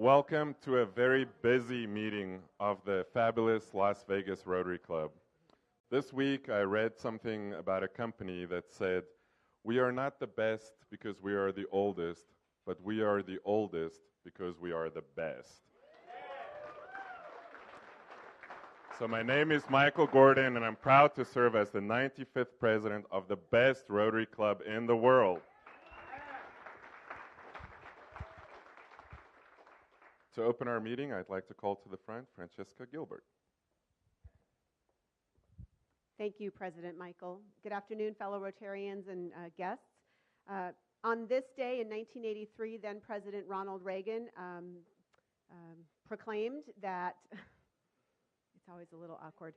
Welcome to a very busy meeting of the fabulous Las Vegas Rotary Club. This week I read something about a company that said, "We are not the best because we are the oldest, but we are the oldest because we are the best." So my name is Michael Gordon, and I'm proud to serve as the 95th president of the best Rotary Club in the world. To open our meeting, I'd like to call to the front Francesca Gilbert. Thank you, President Michael. Good afternoon, fellow Rotarians and guests. On this day in 1983, then President Ronald Reagan proclaimed that, it's always a little awkward,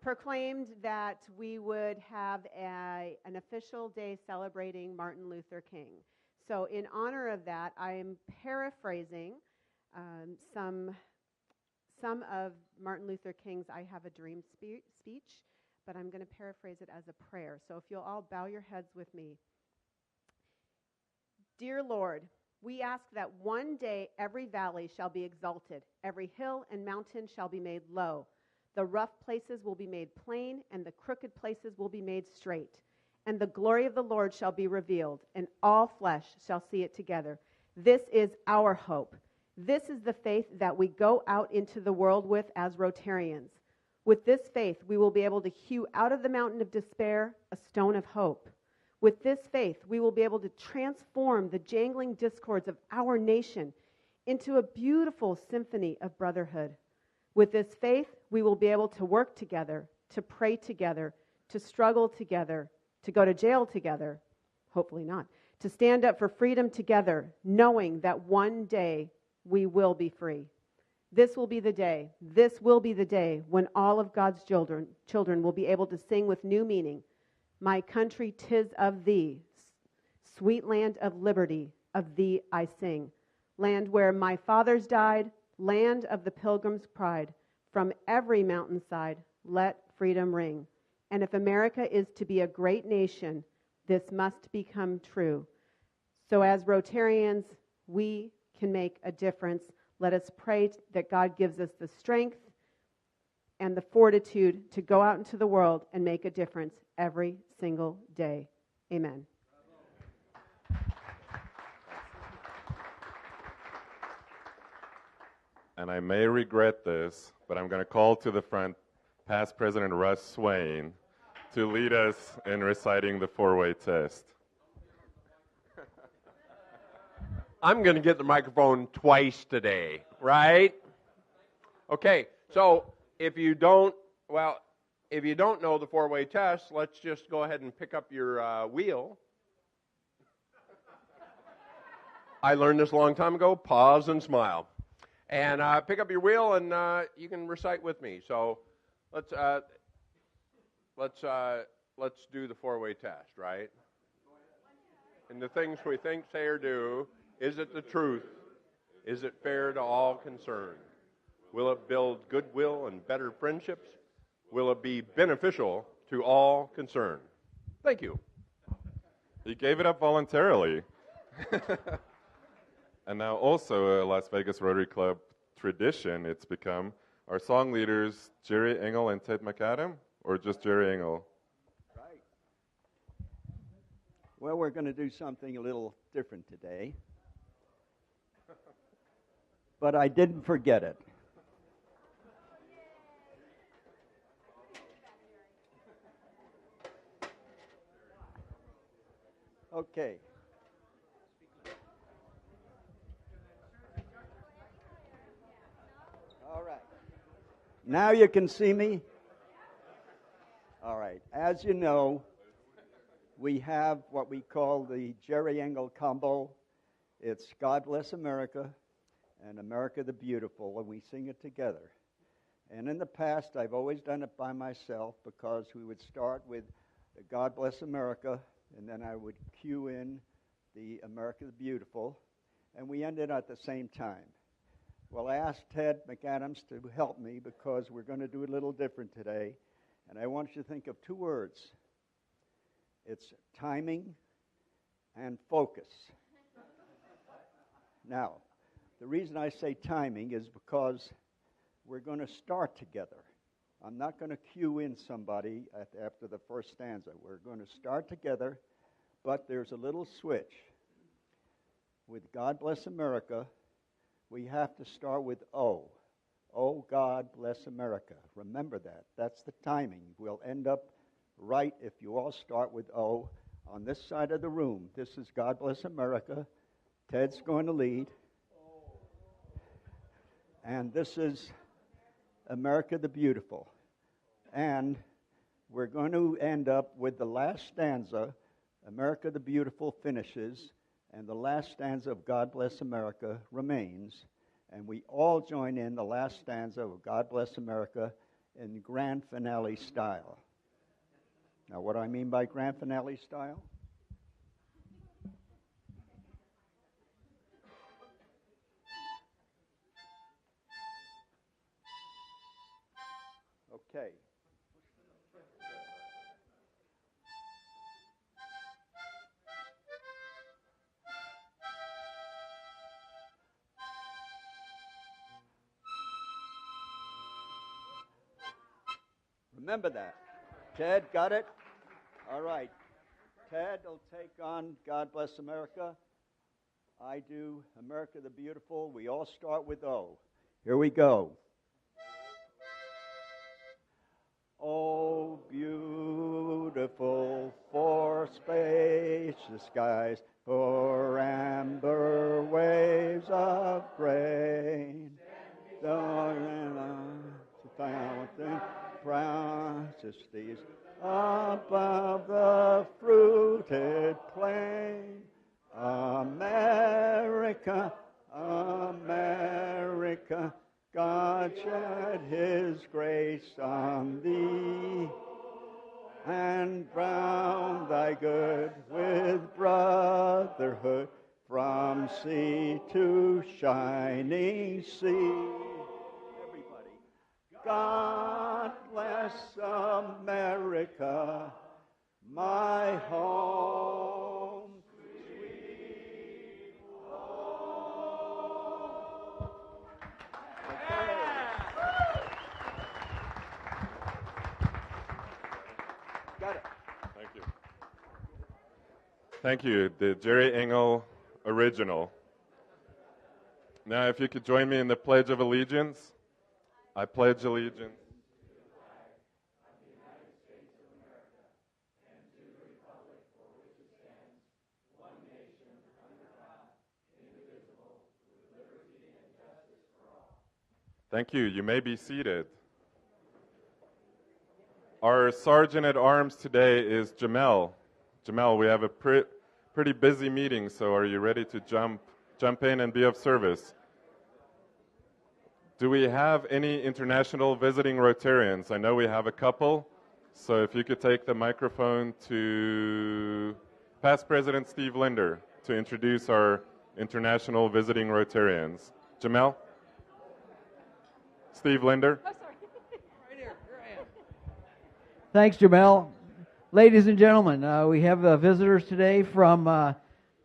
proclaimed that we would have an official day celebrating Martin Luther King. So in honor of that, I am paraphrasing some of Martin Luther King's I Have a Dream speech, but I'm going to paraphrase it as a prayer. So if you'll all bow your heads with me. Dear Lord, we ask that one day every valley shall be exalted, every hill and mountain shall be made low. The rough places will be made plain, and the crooked places will be made straight. And the glory of the Lord shall be revealed, and all flesh shall see it together. This is our hope. This is the faith that we go out into the world with as Rotarians. With this faith, we will be able to hew out of the mountain of despair a stone of hope. With this faith, we will be able to transform the jangling discords of our nation into a beautiful symphony of brotherhood. With this faith, we will be able to work together, to pray together, to struggle together, to go to jail together, hopefully not, to stand up for freedom together, knowing that one day we will be free. This will be the day when all of God's children will be able to sing with new meaning, "My country, 'tis of thee, sweet land of liberty, of thee I sing. Land where my fathers died, land of the pilgrim's pride. From every mountainside, let freedom ring. And if America is to be a great nation, this must become true. So as Rotarians, we can make a difference. Let us pray that God gives us the strength and the fortitude to go out into the world and make a difference every single day. Amen. And I may regret this, but I'm going to call to the front past President Russ Swain to lead us in reciting the four-way test. I'm going to get the microphone twice today, right? Okay, so if you don't know the four-way test, let's just go ahead and pick up your wheel. I learned this a long time ago. Pause and smile. And pick up your wheel, and you can recite with me. So let's do the four-way test, right? And the things we think, say, or do. Is it the truth? Is it fair to all concerned? Will it build goodwill and better friendships? Will it be beneficial to all concerned? Thank you. He gave it up voluntarily. And now also a Las Vegas Rotary Club tradition, it's become our song leaders, Jerry Engel and Ted McAdam, or just Jerry Engel? Right. Well, we're going to do something a little different today. But I didn't forget it. Okay. All right. Now you can see me? All right. As you know, we have what we call the Jerry Engel combo. It's God Bless America and America the Beautiful, and we sing it together. And in the past, I've always done it by myself because we would start with the God Bless America, and then I would cue in the America the Beautiful, and we ended at the same time. Well, I asked Ted McAdam to help me because we're going to do it a little different today, and I want you to think of two words. It's timing and focus. Now, The reason I say timing is because we're going to start together. I'm not going to cue in somebody after the first stanza. We're going to start together, but there's a little switch. With God Bless America, we have to start with O. Oh, God bless America. Remember that. That's the timing. We'll end up right if you all start with O. On this side of the room, this is God Bless America. Ted's going to lead. And this is America the Beautiful. And we're going to end up with the last stanza. America the Beautiful finishes, and the last stanza of God Bless America remains. And we all join in the last stanza of God Bless America in grand finale style. Now, what do I mean by grand finale style? Okay. Remember that. Ted, got it? All right. Ted will take on God Bless America. I do America the Beautiful. We all start with O. Here we go. Oh, beautiful for spacious skies, for amber waves of grain, fountain processes above the fruited plain. America, America, God shed His grace on thee, and bound thy good with brotherhood from sea to shining sea. Everybody, God bless America, my home. Sweet home. Got it. Thank you. Thank you. The Jerry Engel original. Now, if you could join me in the Pledge of Allegiance. I pledge allegiance. Thank you. You may be seated. Our Sergeant at Arms today is Jimmelle. Jimmelle, we have a pretty busy meeting, so are you ready to jump in and be of service? Do we have any international visiting Rotarians? I know we have a couple, so if you could take the microphone to past President Steve Linder to introduce our international visiting Rotarians. Jimmelle? Steve Linder? Oh, sorry. Right here I am. Thanks, Jimmelle. Ladies and gentlemen, we have visitors today from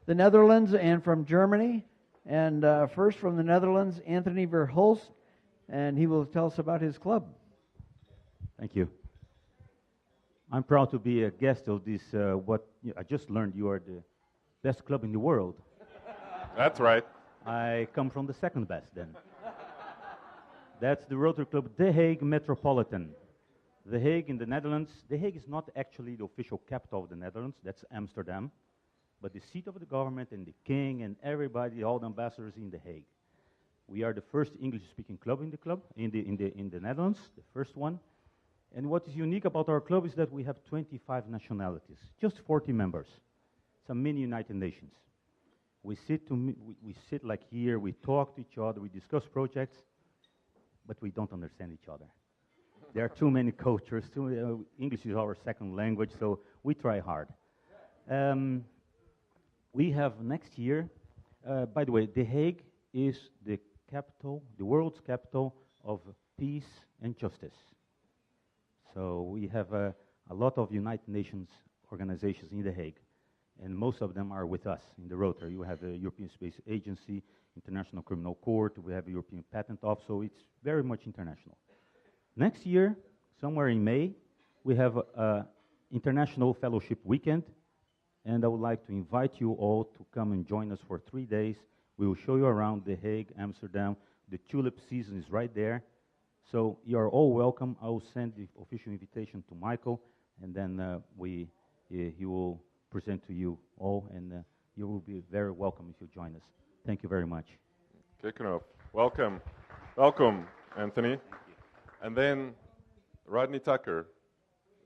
the Netherlands and from Germany. And first from the Netherlands, Anthony Verhulst, and he will tell us about his club. Thank you. I'm proud to be a guest of this, I just learned you are the best club in the world. That's right. I come from the second best then. That's the Rotary Club The Hague Metropolitan. The Hague in the Netherlands. The Hague is not actually the official capital of the Netherlands, that's Amsterdam, but the seat of the government and the king and everybody, all the ambassadors in The Hague. We are the first English-speaking club in the Netherlands, the first one. And what is unique about our club is that we have 25 nationalities, just 40 members. It's a mini United Nations. We sit like here, we talk to each other, we discuss projects, but we don't understand each other. There are too many cultures. English is our second language, so we try hard. We have next year, by the way, The Hague is the capital, the world's capital of peace and justice. So we have a lot of United Nations organizations in The Hague. and most of them are with us in the Rotary. You have the European Space Agency, International Criminal Court, we have the European Patent Office, so it's very much international. Next year, somewhere in May, we have an International Fellowship Weekend, and I would like to invite you all to come and join us for 3 days. We will show you around The Hague, Amsterdam. The tulip season is right there. So you are all welcome. I will send the official invitation to Michael, and then he will present to you all, and you will be very welcome if you join us. Thank you very much. Kicking off. Welcome. Welcome, Anthony. Thank you. And then Rodney Tucker.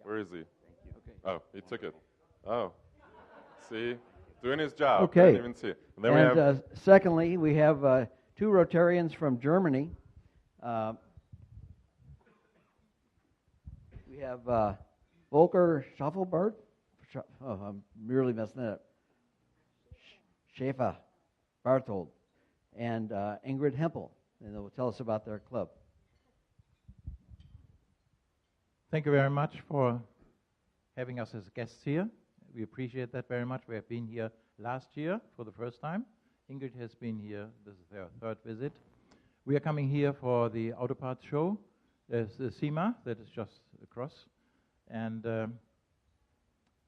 Where is he? Thank you. Okay. Oh, he took it. Oh. See? Doing his job. Okay. I didn't even see it. And then we have secondly, we have two Rotarians from Germany. We have Volker Schaffelbart. Oh, I'm really messing it up. Schäfer Barthold and Ingrid Hempel, and they will tell us about their club. Thank you very much for having us as guests here. We appreciate that very much. We have been here last year for the first time. Ingrid has been here. This is her third visit. We are coming here for the Auto Parts show. There's the SEMA that is just across. And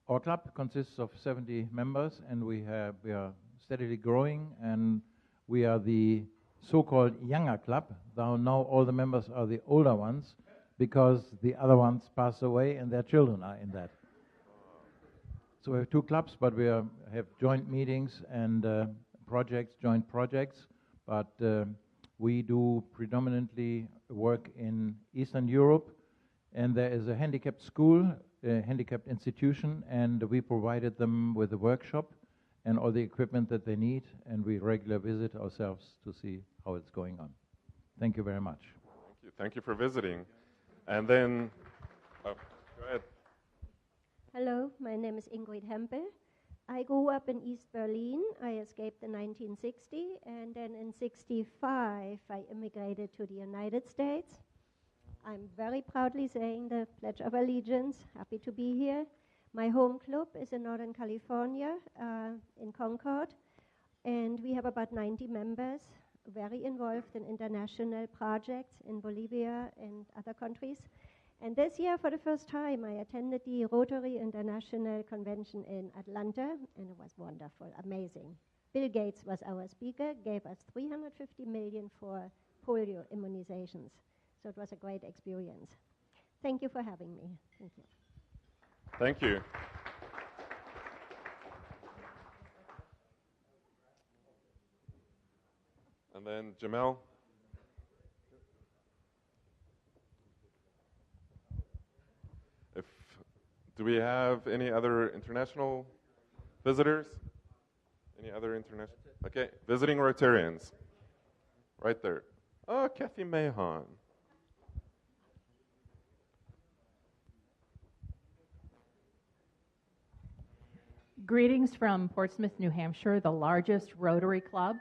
our club consists of 70 members, and we are steadily growing, and we are the so-called younger club. Now all the members are the older ones, because the other ones pass away and their children are in that. So we have two clubs, but we have joint meetings and joint projects, but we do predominantly work in Eastern Europe, and there is a handicapped school, a handicapped institution, and we provided them with a workshop and all the equipment that they need, and we regularly visit ourselves to see how it's going on. Thank you very much. Thank you. Thank you for visiting. And then, go ahead. Hello, my name is Ingrid Hempel. I grew up in East Berlin. I escaped in 1960, and then in 65, I immigrated to the United States. I'm very proudly saying the Pledge of Allegiance, happy to be here. My home club is in Northern California, in Concord, and we have about 90 members, very involved in international projects in Bolivia and other countries. And this year, for the first time, I attended the Rotary International Convention in Atlanta, and it was wonderful, amazing. Bill Gates was our speaker, gave us $350 million for polio immunizations. So it was a great experience. Thank you for having me. Thank you. Thank you. And then Jimmelle. Do we have any other international visitors? Any other international? Okay, visiting Rotarians. Right there. Oh, Kathy Mahon. Greetings from Portsmouth, New Hampshire, the largest Rotary club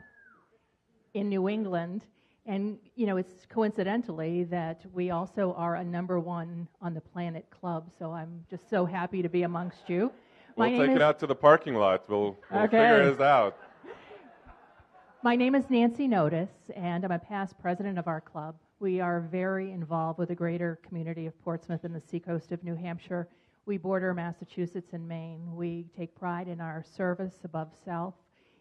in New England. And, you know, it's coincidentally that we also are a #1 on the planet club, so I'm just so happy to be amongst you. We'll take it out to the parking lot. We'll figure this out. My name is Nancy Notice, and I'm a past president of our club. We are very involved with the greater community of Portsmouth and the seacoast of New Hampshire. We border Massachusetts and Maine. We take pride in our service above self.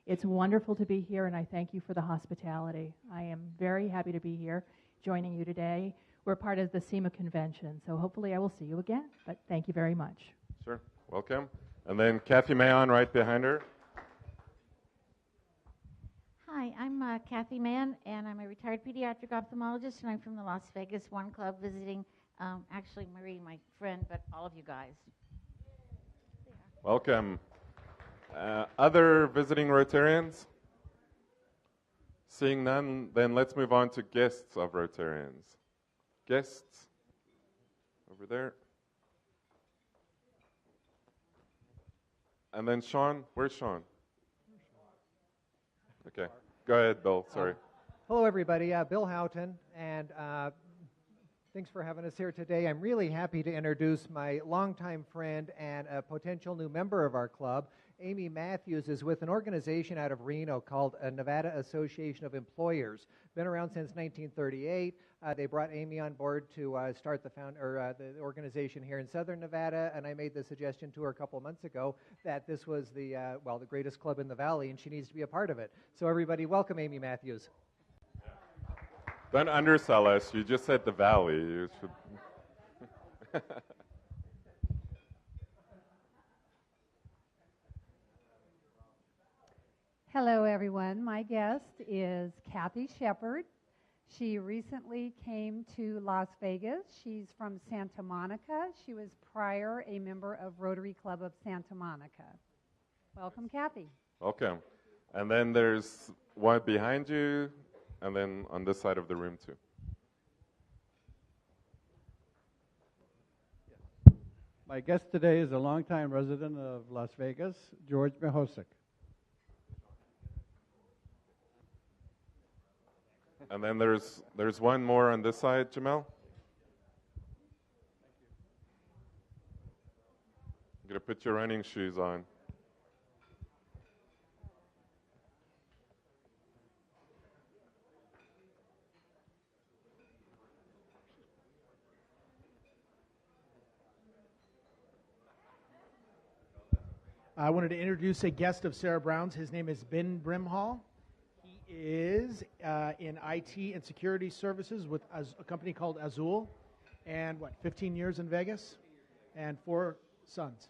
It's wonderful to be here, and I thank you for the hospitality. I am very happy to be here joining you today. We're part of the SEMA convention, so hopefully I will see you again, but thank you very much. Sure, welcome. And then Kathy Mahon right behind her. Hi, I'm Kathy Mann, and I'm a retired pediatric ophthalmologist, and I'm from the Las Vegas One Club visiting, actually Marie, my friend, but all of you guys. Welcome. Other visiting Rotarians? Seeing none, then let's move on to guests of Rotarians. Guests? Over there. And then Sean, where's Sean? Okay, go ahead, Bill, sorry. Hello, everybody. Bill Houghton, and thanks for having us here today. I'm really happy to introduce my longtime friend and a potential new member of our club, Amy Matthews is with an organization out of Reno called Nevada Association of Employers. Been around since 1938. They brought Amy on board to start the organization here in Southern Nevada, and I made the suggestion to her a couple months ago that this was the greatest club in the Valley, and she needs to be a part of it. So everybody, welcome Amy Matthews. Don't undersell us. You just said the Valley. You should. Hello, everyone. My guest is Kathy Shepard. She recently came to Las Vegas. She's from Santa Monica. She was prior a member of Rotary Club of Santa Monica. Welcome, Kathy. Welcome. And then there's one behind you, and then on this side of the room, too. My guest today is a longtime resident of Las Vegas, George Mihosik. And then there's one more on this side, Jimmelle. You're going to put your running shoes on. I wanted to introduce a guest of Sarah Brown's. His name is Ben Brimhall. He is in IT and security services with a company called Azul, and 15 years in Vegas, and 4 sons.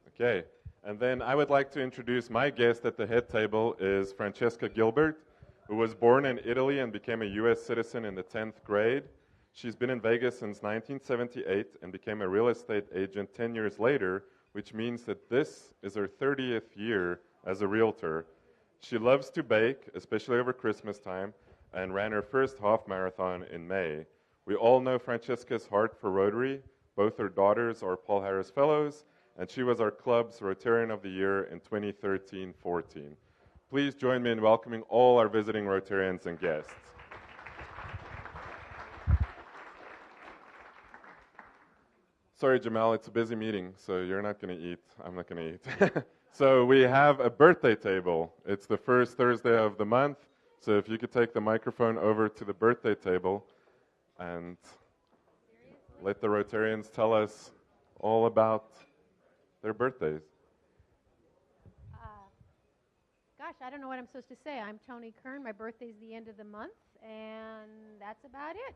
Okay, and then I would like to introduce my guest at the head table is Francesca Gilbert, who was born in Italy and became a U.S. citizen in the 10th grade. She's been in Vegas since 1978 and became a real estate agent 10 years later, which means that this is her 30th year as a realtor. She loves to bake, especially over Christmas time, and ran her first half marathon in May. We all know Francesca's heart for Rotary. Both her daughters are Paul Harris Fellows, and she was our club's Rotarian of the Year in 2013-14. Please join me in welcoming all our visiting Rotarians and guests. Sorry, Jimmelle, it's a busy meeting, so you're not going to eat. I'm not going to eat. So we have a birthday table. It's the first Thursday of the month, so if you could take the microphone over to the birthday table and let the Rotarians tell us all about their birthdays. Gosh, I don't know what I'm supposed to say. I'm Tony Kern. My birthday's the end of the month, and that's about it.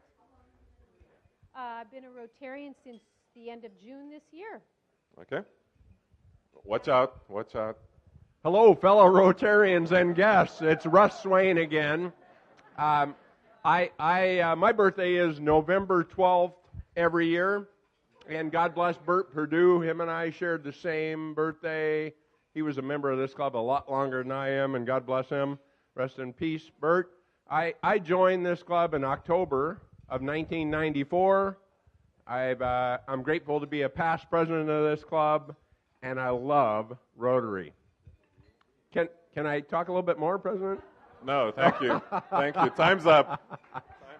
I've been a Rotarian since the end of June this year. Okay. Watch out, watch out. Hello, fellow Rotarians and guests. It's Russ Swain again. My birthday is November 12th every year, and God bless Bert Perdue. Him and I shared the same birthday. He was a member of this club a lot longer than I am, and God bless him. Rest in peace, Bert. I joined this club in October of 1994. I'm grateful to be a past president of this club, and I love Rotary. Can I talk a little bit more, President? No, thank you. Thank you. Time's up.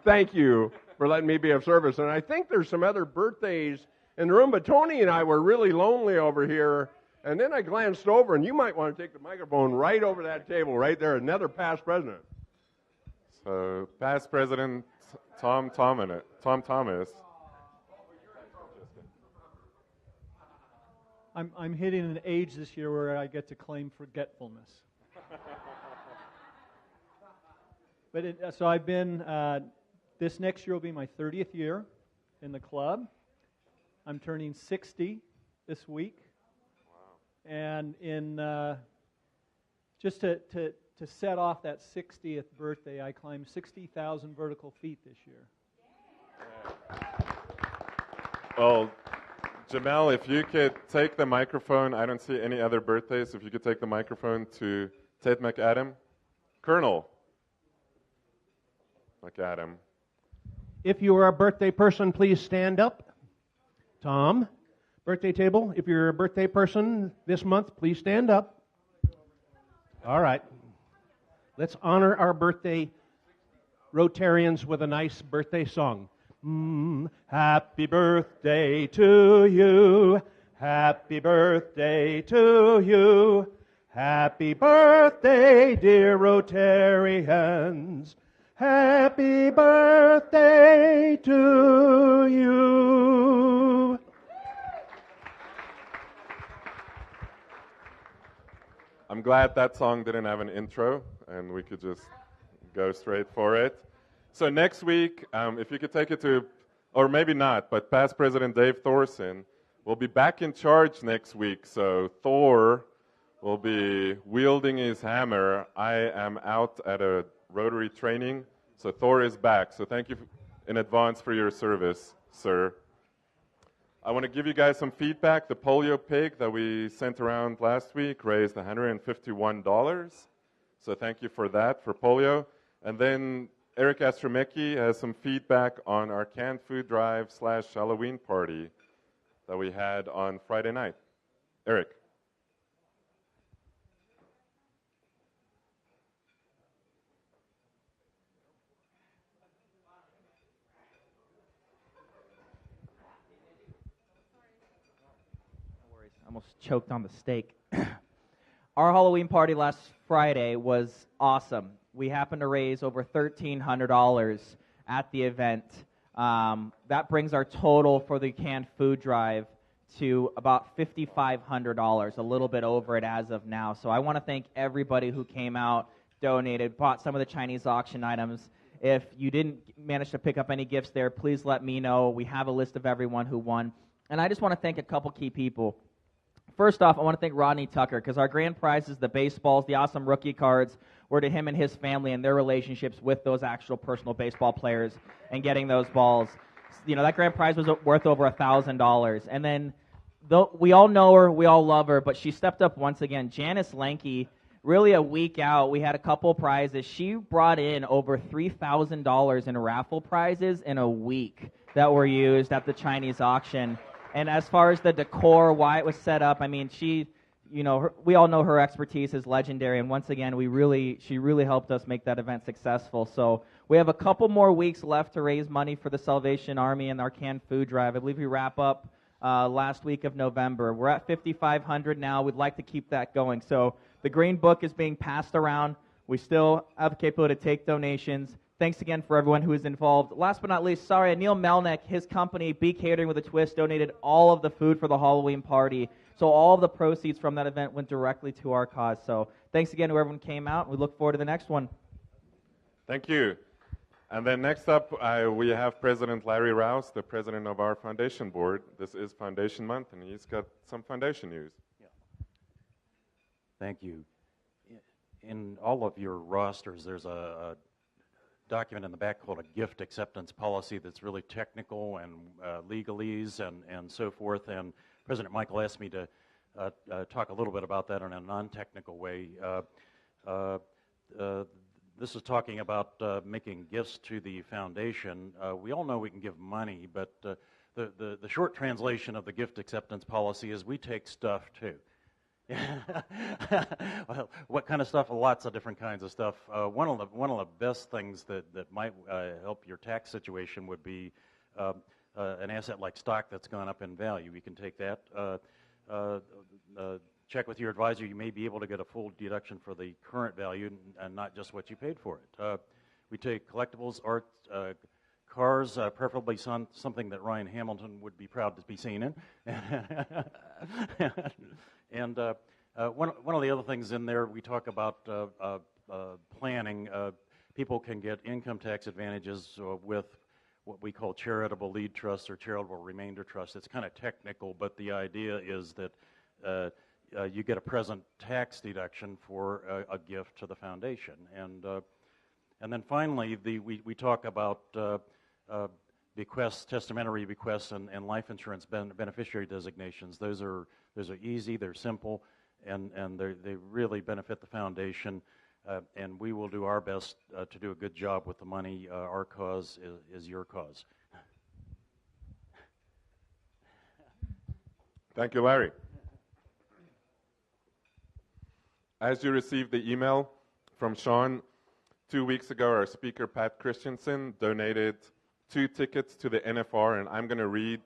Thank you for letting me be of service. And I think there's some other birthdays in the room, but Tony and I were really lonely over here, and then I glanced over, and you might want to take the microphone right over that table right there, another past president. So, past president Tom Thomas. I'm hitting an age this year where I get to claim forgetfulness. So I've been, this next year will be my 30th year in the club. I'm turning 60 this week. Wow. And in just to set off that 60th birthday, I climbed 60,000 vertical feet this year. Well, Jimmelle, if you could take the microphone, I don't see any other birthdays. If you could take the microphone to Ted McAdam. Colonel McAdam. If you are a birthday person, please stand up. Tom, birthday table. If you're a birthday person this month, please stand up. All right. Let's honor our birthday Rotarians with a nice birthday song. Happy birthday to you. Happy birthday to you. Happy birthday, dear Rotarians. Happy birthday to you. I'm glad that song didn't have an intro, and we could just go straight for it. So next week, if you could take it to, or maybe not, but past President Dave Thorson will be back in charge next week. So Thor will be wielding his hammer. I am out at a Rotary training, so Thor is back. So thank you in advance for your service, sir. I want to give you guys some feedback. The Polio Pig that we sent around last week raised $151. So thank you for that, for polio. And then Erik Astramecki has some feedback on our canned food drive / Halloween party that we had on Friday night. Erik. Almost choked on the steak. Our Halloween party last Friday was awesome. We happened to raise over $1,300 at the event. That brings our total for the canned food drive to about $5,500, a little bit over it as of now. So I want to thank everybody who came out, donated, bought some of the Chinese auction items. If you didn't manage to pick up any gifts there, please let me know. We have a list of everyone who won. And I just want to thank a couple key people. First off, I want to thank Rodney Tucker, because our grand prizes, the baseballs, the awesome rookie cards, were to him and his family and their relationships with those actual personal baseball players and getting those balls. You know, that grand prize was worth over $1,000. And then, we all know her, we all love her, but she stepped up once again. Janice Lencke, really a week out, we had a couple prizes. She brought in over $3,000 in raffle prizes in a week that were used at the Chinese auction. And as far as the decor, why it was set up, I mean, she, you know, we all know her expertise is legendary. And once again, she really helped us make that event successful. So we have a couple more weeks left to raise money for the Salvation Army and our canned food drive. I believe we wrap up last week of November. We're at $5,500 now. We'd like to keep that going. So the Green Book is being passed around. We still have the capability to take donations. Thanks again for everyone who is involved. Last but not least, sorry, Neil Melnick, his company, Be Catering with a Twist, donated all of the food for the Halloween party. So all of the proceeds from that event went directly to our cause. So thanks again to everyone who came out. We look forward to the next one. Thank you. And then next up, we have President Larry Rouse, the president of our foundation board. This is Foundation Month, and he's got some foundation news. Yeah. Thank you. In all of your rosters, there's a document in the back called a gift acceptance policy that's really technical and legalese and so forth. And President Michael asked me to talk a little bit about that in a non-technical way. This is talking about making gifts to the foundation. We all know we can give money, but the short translation of the gift acceptance policy is we take stuff too. Well, what kind of stuff? Lots of different kinds of stuff. One of the best things that might help your tax situation would be an asset like stock that's gone up in value. We can take that. Check with your advisor. You may be able to get a full deduction for the current value and not just what you paid for it. We take collectibles, art, cars, preferably something that Ryan Hamilton would be proud to be seen in. And one of the other things in there, we talk about planning. People can get income tax advantages with what we call charitable lead trusts or charitable remainder trusts. It's kind of technical, but the idea is that you get a present tax deduction for a gift to the foundation. And then finally, we talk about bequests, testamentary bequests, and life insurance beneficiary designations. Those are easy, they're simple, and they really benefit the foundation. And we will do our best to do a good job with the money. Our cause is your cause. Thank you, Larry. As you received the email from Sean, 2 weeks ago, our speaker, Pat Christensen, donated 2 tickets to the NFR, and I'm going to read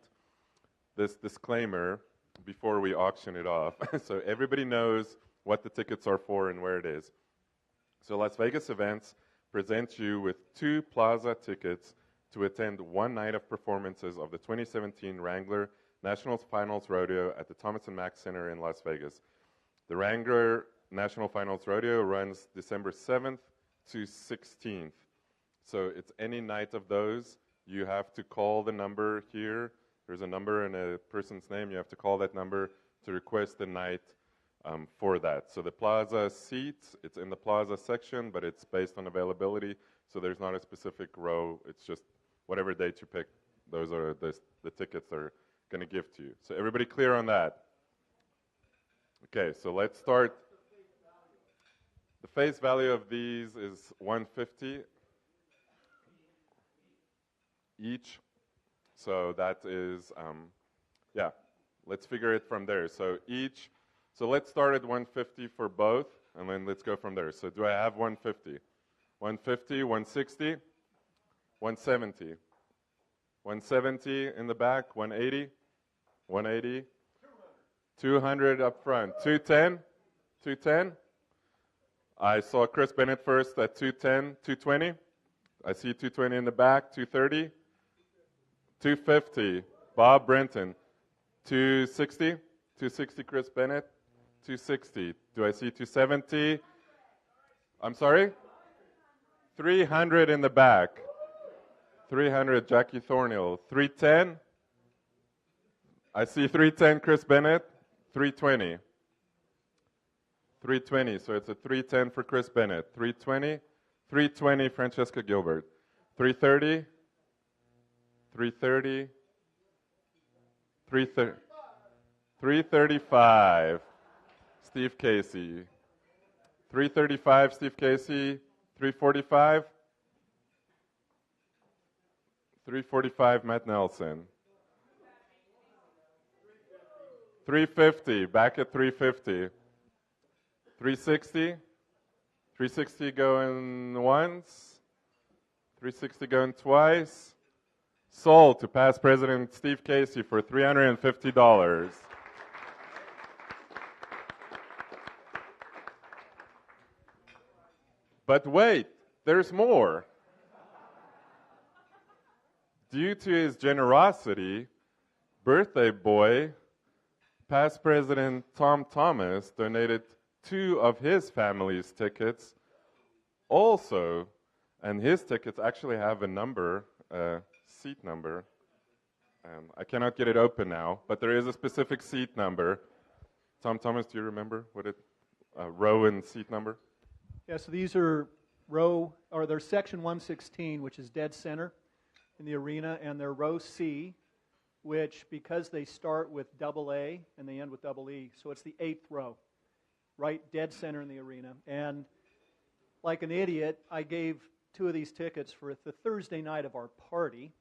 this disclaimer. before we auction it off. So everybody knows what the tickets are for and where it is. So Las Vegas Events presents you with 2 Plaza tickets to attend one night of performances of the 2017 Wrangler National Finals Rodeo at the Thomas & Mack Center in Las Vegas. The Wrangler National Finals Rodeo runs December 7th to 16th. So it's any night of those. You have to call the number here. There's a number and a person's name. You have to call that number to request the night for that. So the Plaza seats, it's in the Plaza section, but it's based on availability. So there's not a specific row. It's just whatever date you pick, those are the tickets they're going to give to you. So everybody clear on that? Okay, so let's start. The face value of these is $150 each. So that is, yeah, let's figure it from there. So each, so let's start at $150 for both, and then let's go from there. So do I have $150? $150, $160, $170. $170 in the back, $180, $180, $200 up front, $210, $210. I saw Chris Bennett first at $210, $220. I see $220 in the back, $230, $250. Bob Brenton, $260, $260 Chris Bennett, $260. Do I see $270? I'm sorry? $300 in the back. $300 Jackie Thornhill. $310. I see $310 Chris Bennett. $320. $320. So it's a $310 for Chris Bennett. $320. $320 Francesca Gilbert. $330. $330. $335 Steve Casey. $335 Steve Casey. $345. $345 Matt Nelson. $350, back at $350. $360. $360 going once. $360 going twice. Sold to past President Steve Casey for $350. But wait, there's more. Due to his generosity, birthday boy, past President Tom Thomas, donated 2 of his family's tickets also, and his tickets actually have a number, seat number. I cannot get it open now, but there is a specific seat number. Tom Thomas, do you remember what it, row and seat number? Yeah, so these are they're section 116, which is dead center in the arena, and they're row C, which, because they start with double A and they end with double E, so it's the 8th row, right dead center in the arena. And like an idiot, I gave 2 of these tickets for the Thursday night of our party.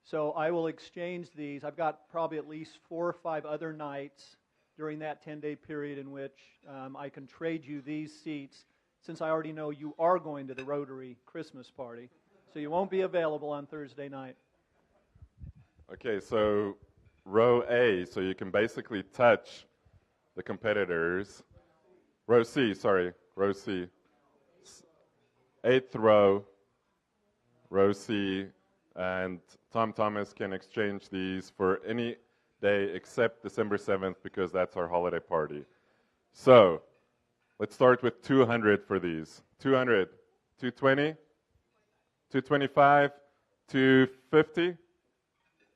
So I will exchange these. I've got probably at least 4 or 5 other nights during that 10-day period in which I can trade you these seats, since I already know you are going to the Rotary Christmas party. So you won't be available on Thursday night. Okay, so row A, so you can basically touch the competitors. Row C, row C. 8th row, row C, and Tom Thomas can exchange these for any day except December 7th because that's our holiday party. So let's start with 200 for these. 200, 220, 225, 250,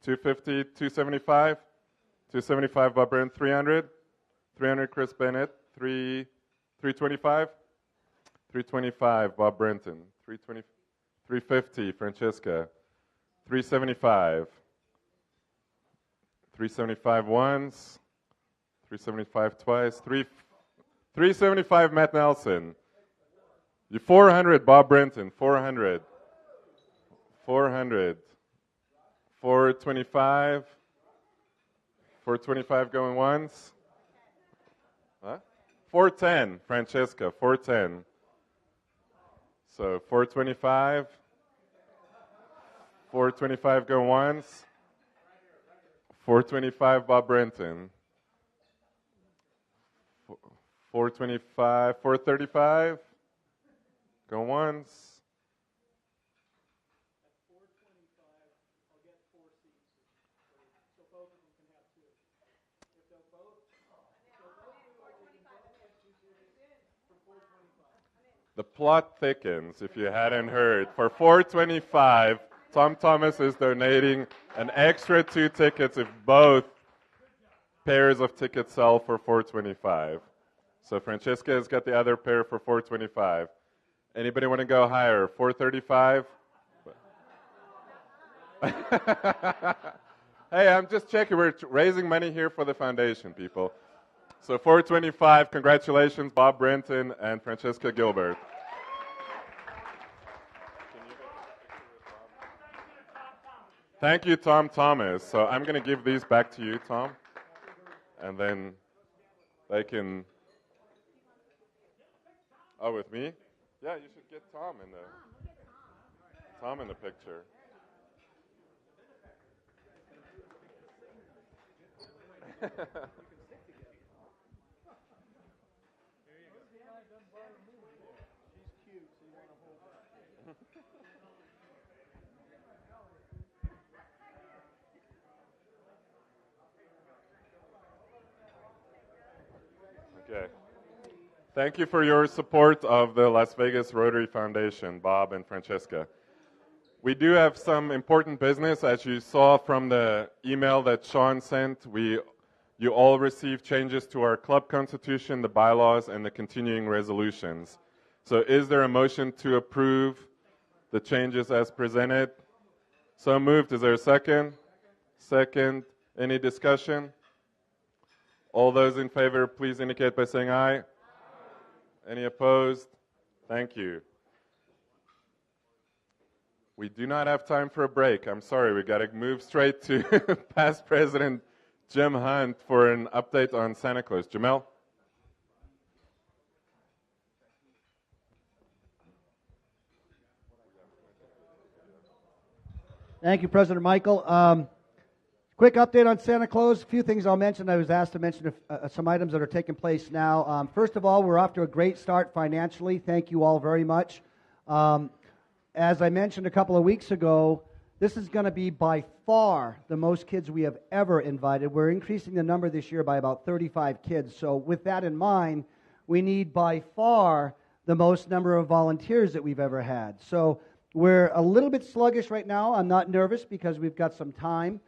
250, 275, 275 Bob Brennan, 300, 300 Chris Bennett, 325, 325 Bob Brenton, 320, 350 Francesca, 375, 375 once, 375 twice, 375 Matt Nelson, 400 Bob Brenton, 400, 400, 425, 425 going once, 410 Francesca, 410. So 425, 425 going once, 425 Bob Brenton, 425, 435. Go once. The plot thickens, if you hadn't heard. For 425, Tom Thomas is donating an extra 2 tickets if both pairs of tickets sell for 425. So Francesca has got the other pair for 425. Anybody want to go higher? 435? Hey, I'm just checking. We're raising money here for the foundation, people. So 425, congratulations, Bob Brenton and Francesca Gilbert. Thank you, Tom Thomas. So I'm going to give these back to you, Tom. And then they can... Oh, with me? Yeah, you should get Tom in the picture. Okay. Thank you for your support of the Las Vegas Rotary Foundation, Bob and Francesca. We do have some important business. As you saw from the email that Sean sent, you all received changes to our club constitution, the bylaws, and the continuing resolutions. So is there a motion to approve the changes as presented? So moved. Is there a second? Second. Any discussion? All those in favor, please indicate by saying aye. Any opposed? Thank you. We do not have time for a break. I'm sorry. We got to move straight to past President Jim Hunt for an update on Santa Claus. Jimmelle? Thank you, President Michael. Quick update on Santa Claus. A few things I'll mention. I was asked to mention some items that are taking place now. First of all, we're off to a great start financially. Thank you all very much. As I mentioned a couple of weeks ago, this is going to be by far the most kids we have ever invited. We're increasing the number this year by about 35 kids. So with that in mind, we need by far the most number of volunteers that we've ever had. So we're a little bit sluggish right now. I'm not nervous because we've got some time.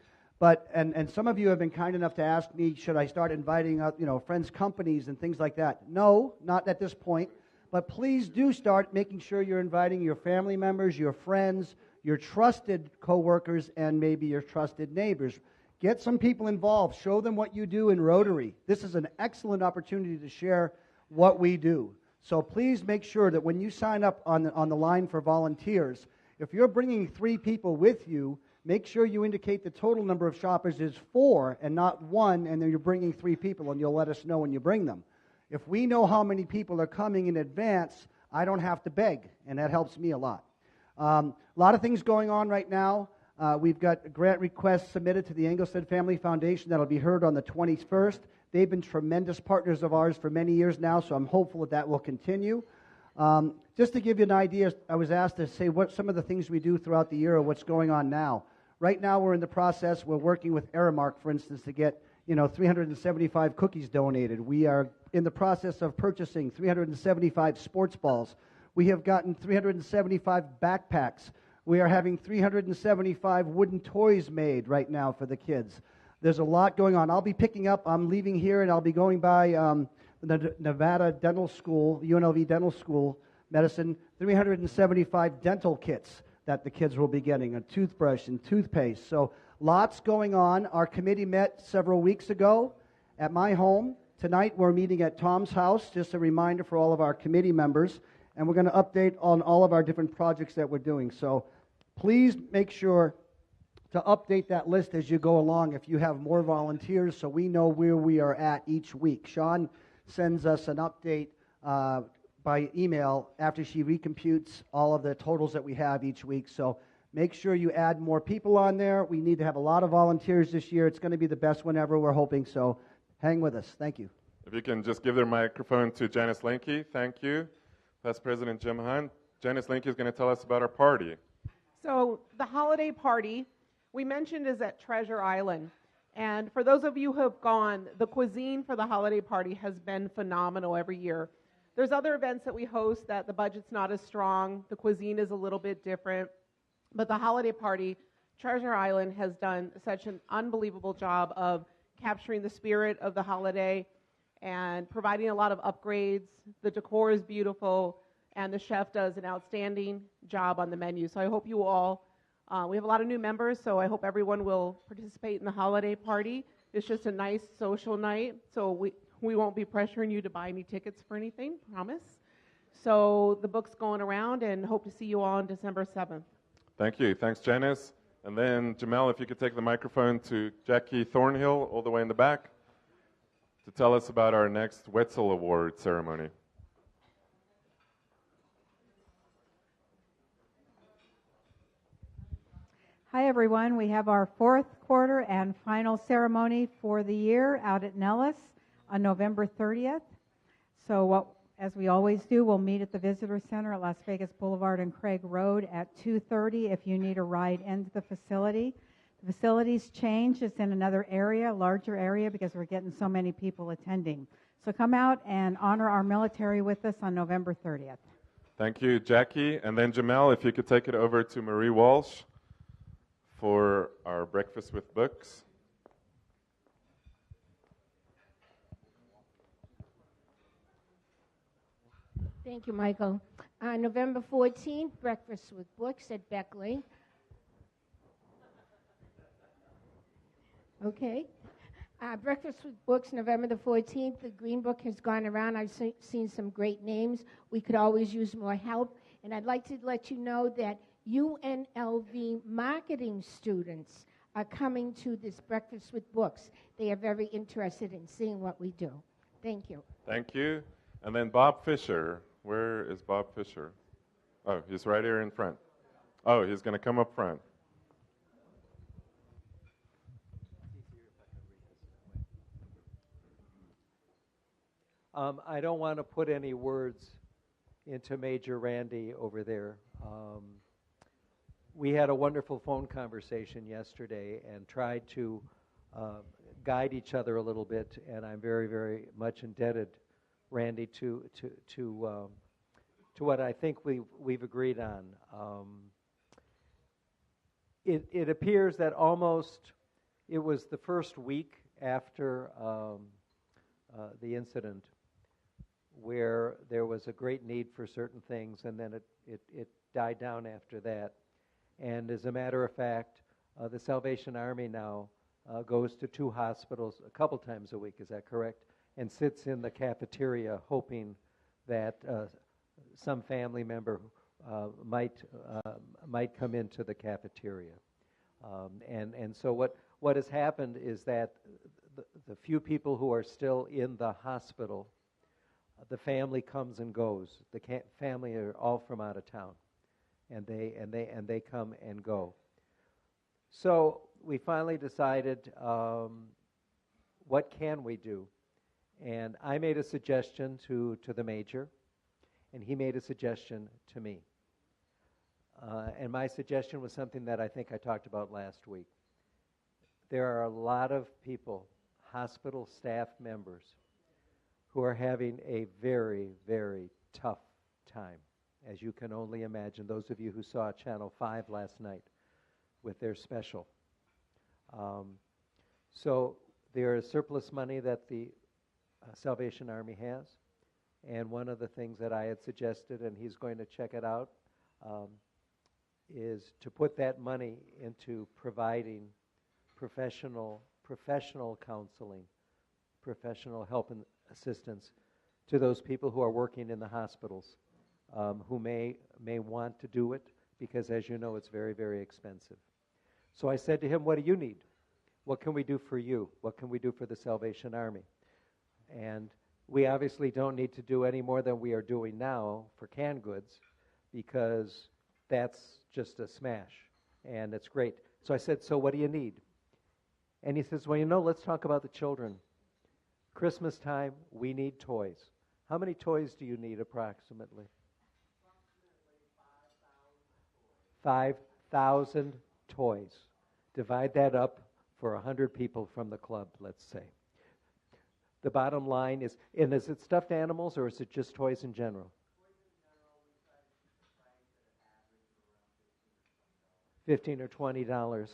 But and some of you have been kind enough to ask me, should I start inviting friends' companies and things like that? No, not at this point. But please do start making sure you're inviting your family members, your friends, your trusted coworkers, and maybe your trusted neighbors. Get some people involved. Show them what you do in Rotary. This is an excellent opportunity to share what we do. So please make sure that when you sign up on the line for volunteers, if you're bringing 3 people with you, make sure you indicate the total number of shoppers is 4 and not 1, and then you're bringing 3 people, and you'll let us know when you bring them. If we know how many people are coming in advance, I don't have to beg, and that helps me a lot. A lot of things going on right now. We've got grant requests submitted to the Engel and Ted Family Foundation that will be heard on the 21st. They've been tremendous partners of ours for many years now, so I'm hopeful that will continue. Just to give you an idea, I was asked to say what some of the things we do throughout the year or what's going on now. Right now we're in the process, we're working with Aramark, for instance, to get 375 cookies donated. We are in the process of purchasing 375 sports balls. We have gotten 375 backpacks. We are having 375 wooden toys made right now for the kids. There's a lot going on. I'll be picking up, I'm leaving here and I'll be going by the Nevada Dental School, UNLV Dental School Medicine, 375 dental kits that the kids will be getting, a toothbrush and toothpaste. So lots going on. Our committee met several weeks ago at my home. Tonight we're meeting at Tom's house, just a reminder for all of our committee members, and we're going to update on all of our different projects that we're doing. So please make sure to update that list as you go along if you have more volunteers so we know where we are at each week. Sean sends us an update by email after she recomputes all of the totals that we have each week. So make sure you add more people on there. We need to have a lot of volunteers this year. It's going to be the best one ever, we're hoping. So hang with us. Thank you. If you can just give their microphone to Janice Lencke, thank you. Past President Jim Hunt. Janice Lencke is going to tell us about our party. So the holiday party we mentioned is at Treasure Island. And for those of you who have gone, the cuisine for the holiday party has been phenomenal every year. There's other events that we host that the budget's not as strong, the cuisine is a little bit different, but the holiday party, Treasure Island has done such an unbelievable job of capturing the spirit of the holiday and providing a lot of upgrades. The decor is beautiful, and the chef does an outstanding job on the menu. So I hope you all, we have a lot of new members, so I hope everyone will participate in the holiday party. It's just a nice social night, so we won't be pressuring you to buy any tickets for anything, promise. So the book's going around, and hope to see you all on December 7th. Thank you. Thanks, Janice. And then, Jimmelle, if you could take the microphone to Jackie Thornhill, all the way in the back, to tell us about our next Wetzel Award ceremony. Hi, everyone. We have our fourth quarter and final ceremony for the year out at Nellis on November 30th. So as we always do, we'll meet at the Visitor Center at Las Vegas Boulevard and Craig Road at 2:30 if you need a ride into the facility. The facility's changed. It's in another area, a larger area, because we're getting so many people attending. So come out and honor our military with us on November 30th. Thank you, Jackie. And then, Jimmelle, if you could take it over to Marie Walsh for our Breakfast with Books. Thank you, Michael. On November 14th, Breakfast with Books at Beckley. Okay. Breakfast with Books, November the 14th. The Green Book has gone around. I've seen some great names. We could always use more help. And I'd like to let you know that UNLV marketing students are coming to this Breakfast with Books. They are very interested in seeing what we do. Thank you. Thank you. And then Bob Fisher. Where is Bob Fisher? Oh, he's right here in front. Oh, he's going to come up front. I don't want to put any words into Major Randy over there. We had a wonderful phone conversation yesterday and tried to guide each other a little bit, and I'm very, very much indebted, Randy, to what I think we've agreed on. It appears that almost it was the first week after the incident where there was a great need for certain things, and then it died down after that. And as a matter of fact, the Salvation Army now goes to 2 hospitals a couple times a week, is that correct? And sits in the cafeteria hoping that some family member might come into the cafeteria. And so what has happened is that the few people who are still in the hospital, the family comes and goes. The family are all from out of town, and they come and go. So we finally decided, what can we do? And I made a suggestion to the major, and he made a suggestion to me. And my suggestion was something that I think I talked about last week. There are a lot of people, hospital staff members, who are having a very, very tough time, as you can only imagine. Those of you who saw Channel 5 last night with their special. So there is surplus money that the Salvation Army has, and one of the things that I had suggested, and he's going to check it out, is to put that money into providing professional counseling, professional help and assistance to those people who are working in the hospitals, who may want to do it, because as you know, it's very, very expensive. So I said to him, what do you need? What can we do for you? What can we do for the Salvation Army? And we obviously don't need to do any more than we are doing now for canned goods, because that's just a smash, and it's great. So I said, so what do you need? And he says, well, let's talk about the children. Christmas time, we need toys. How many toys do you need approximately? 5,000 toys. Divide that up for 100 people from the club, let's say. The bottom line is, and is it stuffed animals or is it just toys in general? $15 or $20.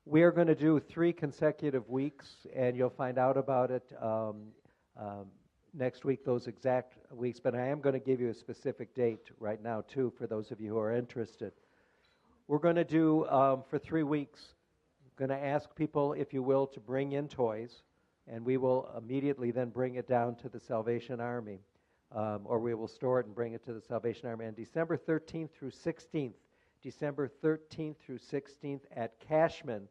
We are going to do 3 consecutive weeks, and you'll find out about it next week, those exact weeks. But I am going to give you a specific date right now, too, for those of you who are interested. We're going to do, for 3 weeks, going to ask people, if you will, to bring in toys, and we will immediately then bring it down to the Salvation Army, or we will store it and bring it to the Salvation Army. On December 13th through 16th, December 13th through 16th at Cashman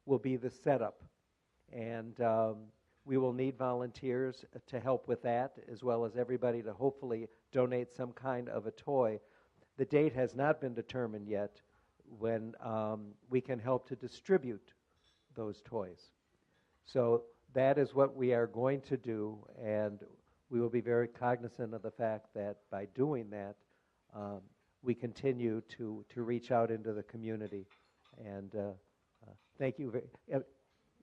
will be the setup. And we will need volunteers to help with that, as well as everybody to hopefully donate some kind of a toy. The date has not been determined yet when we can help to distribute those toys. So that is what we are going to do, and we will be very cognizant of the fact that by doing that, we continue to reach out into the community. And thank you.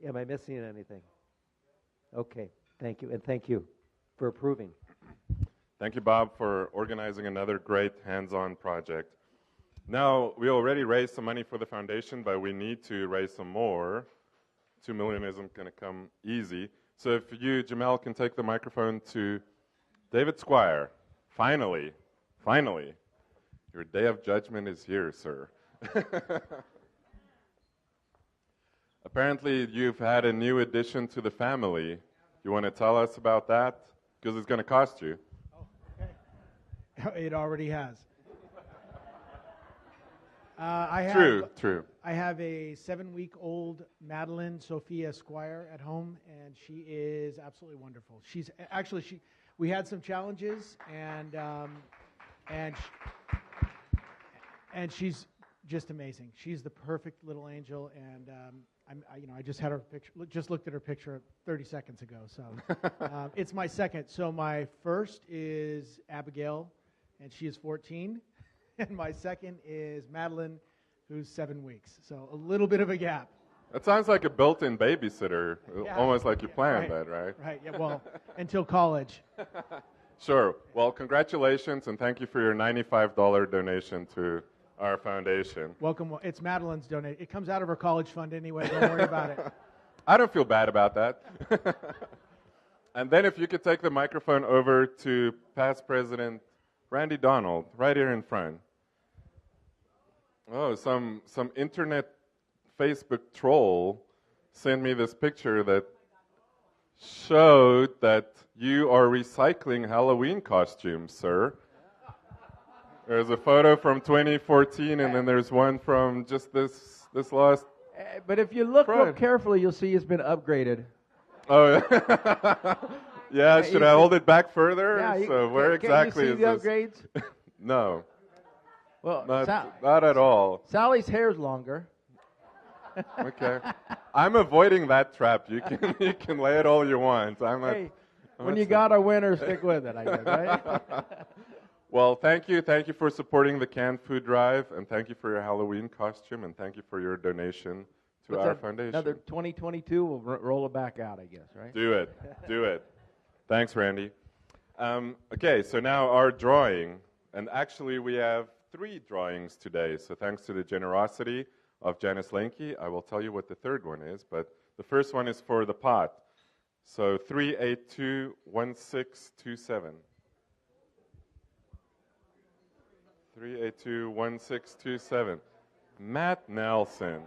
Am I missing anything? Okay, thank you, and thank you for approving. Thank you, Bob, for organizing another great hands-on project. Now, we already raised some money for the foundation, but we need to raise some more. $2 million isn't going to come easy. So if you, Jimmelle, can take the microphone to David Squire. Finally, your day of judgment is here, sir. Apparently, you've had a new addition to the family. You want to tell us about that? Because it's going to cost you. Oh, okay. It already has. True. I have a 7-week-old Madeline Sophia Squire at home, and she is absolutely wonderful. We had some challenges, and she's just amazing. She's the perfect little angel, and I just had her picture. Just looked at her picture 30 seconds ago. So it's my second. So my first is Abigail, and she is 14. And my second is Madeline, who's 7 weeks. So a little bit of a gap. That sounds like a built-in babysitter, Yeah. almost like you planned that, right? Right, yeah, well, until college. Sure. Well, congratulations, and thank you for your $95 donation to our foundation. Welcome. It's Madeline's donation. It comes out of her college fund anyway. Don't worry about it. I don't feel bad about that. And then if you could take the microphone over to past President Randy Donald, right here in front. Oh, some internet Facebook troll sent me this picture that showed that you are recycling Halloween costumes, sir. There's a photo from 2014, and then there's one from just this last. But if you look real carefully, you'll see it's been upgraded. Oh, yeah. Should I hold it back further? Yeah, So where exactly you see is the this? upgrades? No. Well, not at all. Sally's hair's longer. Okay. I'm avoiding that trap. You can lay it all you want. I'm not. Hey, when you got a winner, stick with it, I guess, right? Well, thank you for supporting the canned food drive, and thank you for your Halloween costume, and thank you for your donation to our foundation. Another 2022, we'll roll it back out, I guess, right? Do it. Thanks, Randy. Okay, so now our drawing, and actually we have 3 drawings today. So thanks to the generosity of Janice Lencke, I will tell you what the third one is, but the first one is for the pot. So 3821627. 3821627. Matt Nelson.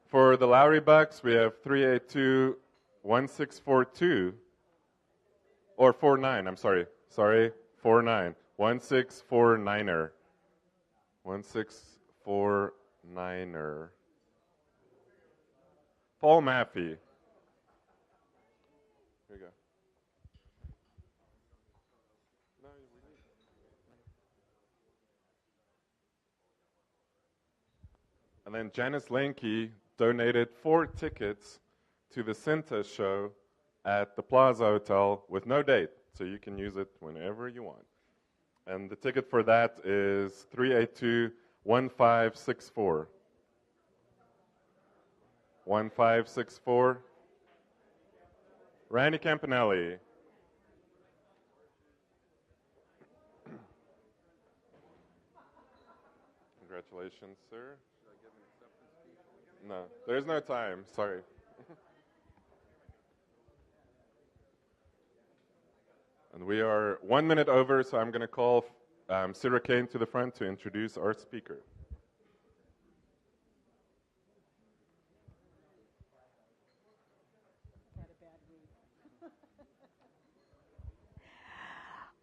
For the Lowry Bucks, we have 3821642, or 49, I'm sorry. 1649. 1649er. 1649er. Paul Maffey. Here you go. And then Janice Lencke donated 4 tickets to the Cinta show at the Plaza Hotel with no date, so you can use it whenever you want. And the ticket for that is 382-1564. 1564. Randy Campanelli. Congratulations, sir. No, there's no time. Sorry. And we are 1 minute over, so I'm going to call Sarah Kane to the front to introduce our speaker.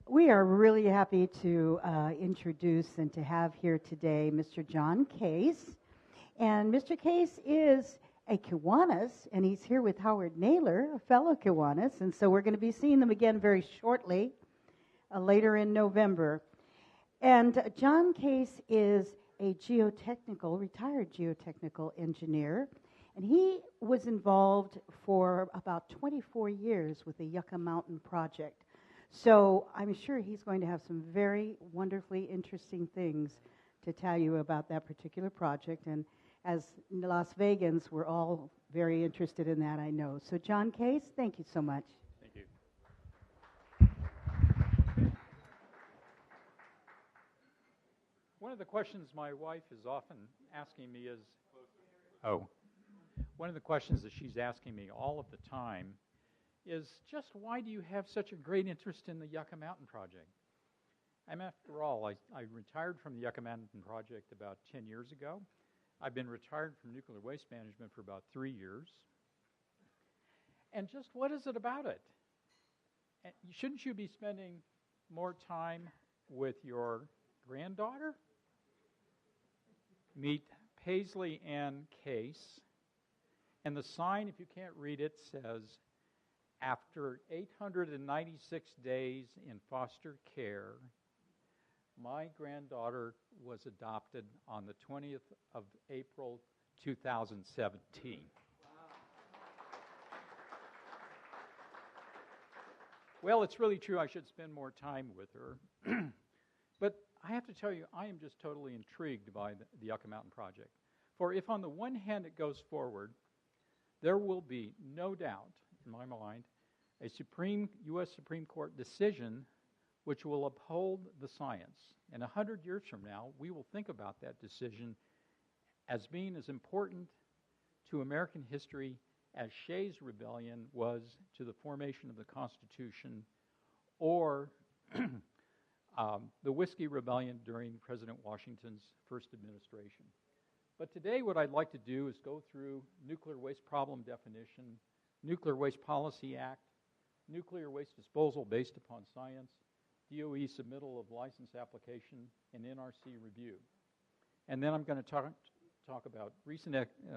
We are really happy to introduce and to have here today Mr. John Case. And Mr. Case is a Kiwanis, and he's here with Howard Naylor, a fellow Kiwanis. And so we're going to be seeing them again very shortly, later in November. And John Case is a retired geotechnical engineer. And he was involved for about 24 years with the Yucca Mountain project. So I'm sure he's going to have some very wonderfully interesting things to tell you about that particular project. And as Las Vegans, we're all very interested in that, I know. So John Case, thank you so much. Thank you. One of the questions my wife is often asking me is, one of the questions that she's asking me all of the time is just why do you have such a great interest in the Yucca Mountain project? After all, I retired from the Yucca Mountain project about 10 years ago. I've been retired from nuclear waste management for about 3 years. And just what is it about it? And shouldn't you be spending more time with your granddaughter? Meet Paisley Ann Case. And the sign, if you can't read it, says, after 896 days in foster care, my granddaughter was adopted on the 20th of April, 2017. Well, it's really true. I should spend more time with her. But I have to tell you, I am just totally intrigued by the Yucca Mountain project. For if on the one hand it goes forward, there will be no doubt in my mind a U.S. Supreme Court decision which will uphold the science. And 100 years from now, we will think about that decision as being as important to American history as Shays' Rebellion was to the formation of the Constitution or the Whiskey Rebellion during President Washington's first administration. But today what I'd like to do is go through nuclear waste problem definition, Nuclear Waste Policy Act, nuclear waste disposal based upon science, DOE submittal of license application, and NRC review. And then I'm going to talk about recent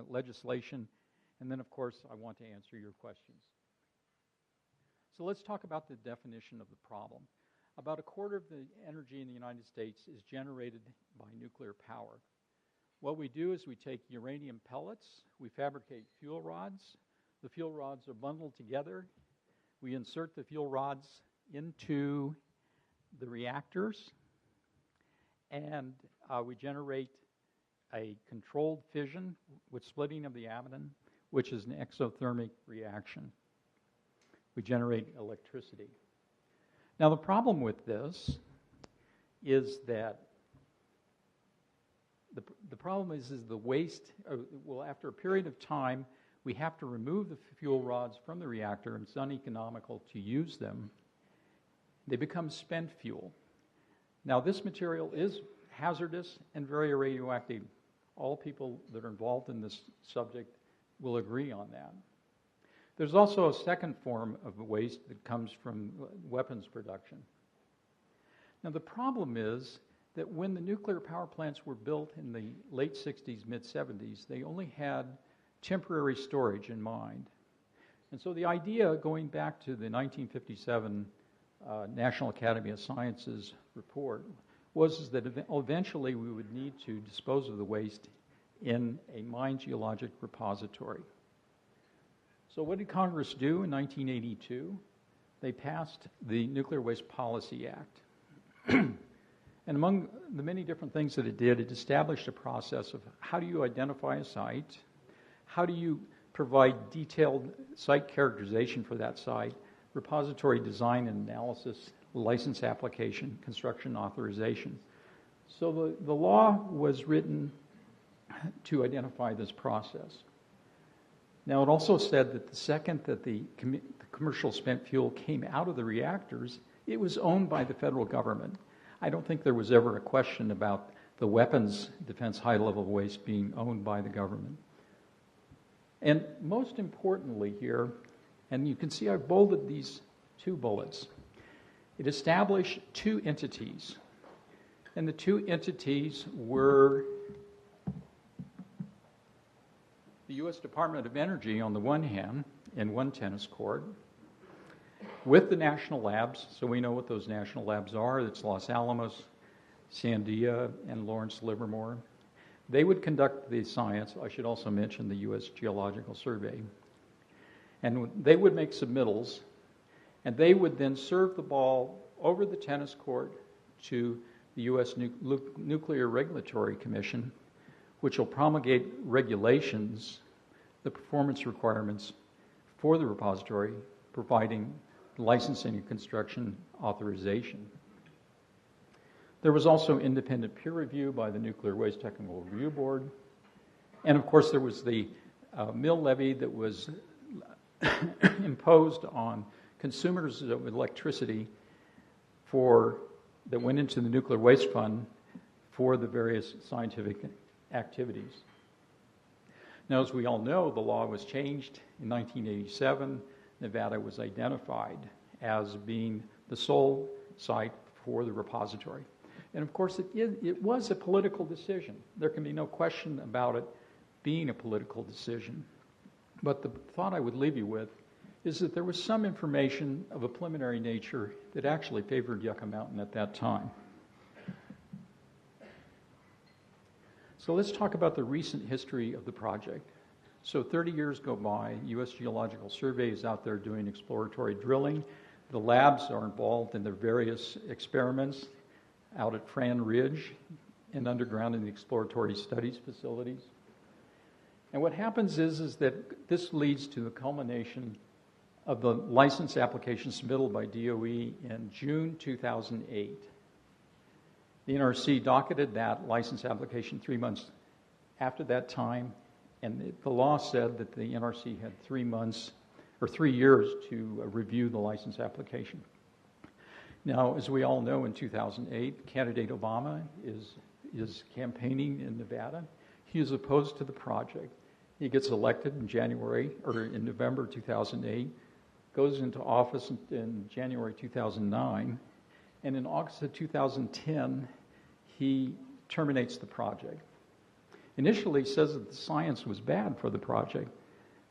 legislation, and then, of course, I want to answer your questions. So let's talk about the definition of the problem. About a quarter of the energy in the United States is generated by nuclear power. What we do is we take uranium pellets, we fabricate fuel rods. The fuel rods are bundled together. We insert the fuel rods into the reactors, and we generate a controlled fission with splitting of the amidon, which is an exothermic reaction. We generate electricity. Now, the problem with this is that the problem is the waste, well, after a period of time, we have to remove the fuel rods from the reactor, and it's uneconomical to use them. They become spent fuel. Now, this material is hazardous and very radioactive. All people that are involved in this subject will agree on that. There's also a second form of waste that comes from weapons production. Now, the problem is that when the nuclear power plants were built in the late 60s, mid 70s, they only had temporary storage in mind. And so the idea, going back to the 1957 National Academy of Sciences report, was that eventually we would need to dispose of the waste in a mine geologic repository. So what did Congress do in 1982? They passed the Nuclear Waste Policy Act. And among the many different things that it did, it established a process of how do you identify a site, how do you provide detailed site characterization for that site, repository design and analysis, license application, construction authorization. So the law was written to identify this process. Now, it also said that the second that the commercial spent fuel came out of the reactors, it was owned by the federal government. I don't think there was ever a question about the weapons defense high-level waste being owned by the government. And most importantly here, and you can see I've bolded these two bullets, it established two entities. And the two entities were the U.S. Department of Energy on the one hand, in one tennis court, with the national labs, so we know what those national labs are. It's Los Alamos, Sandia, and Lawrence Livermore. They would conduct the science. I should also mention the U.S. Geological Survey. And they would make submittals, and they would then serve the ball over the tennis court to the U.S. Nuclear Regulatory Commission, which will promulgate regulations, the performance requirements for the repository, providing licensing and construction authorization. There was also independent peer review by the Nuclear Waste Technical Review Board. And of course, there was the mill levy that was imposed on consumers of electricity that went into the Nuclear Waste Fund for the various scientific activities. Now, as we all know, the law was changed in 1987. Nevada was identified as being the sole site for the repository. And of course, it was a political decision. There can be no question about it being a political decision. But the thought I would leave you with is that there was some information of a preliminary nature that actually favored Yucca Mountain at that time. So let's talk about the recent history of the project. So 30 years go by, U.S. Geological Survey is out there doing exploratory drilling. The labs are involved in their various experiments out at Fran Ridge and underground in the exploratory studies facilities. And what happens is that this leads to the culmination of the license application submitted by DOE in June 2008. The NRC docketed that license application 3 months after that time, and the law said that the NRC had 3 months or 3 years to review the license application. Now, as we all know, in 2008, candidate Obama is campaigning in Nevada. He is opposed to the project. He gets elected in November 2008, goes into office in January 2009, and in August of 2010, he terminates the project. Initially, he says that the science was bad for the project,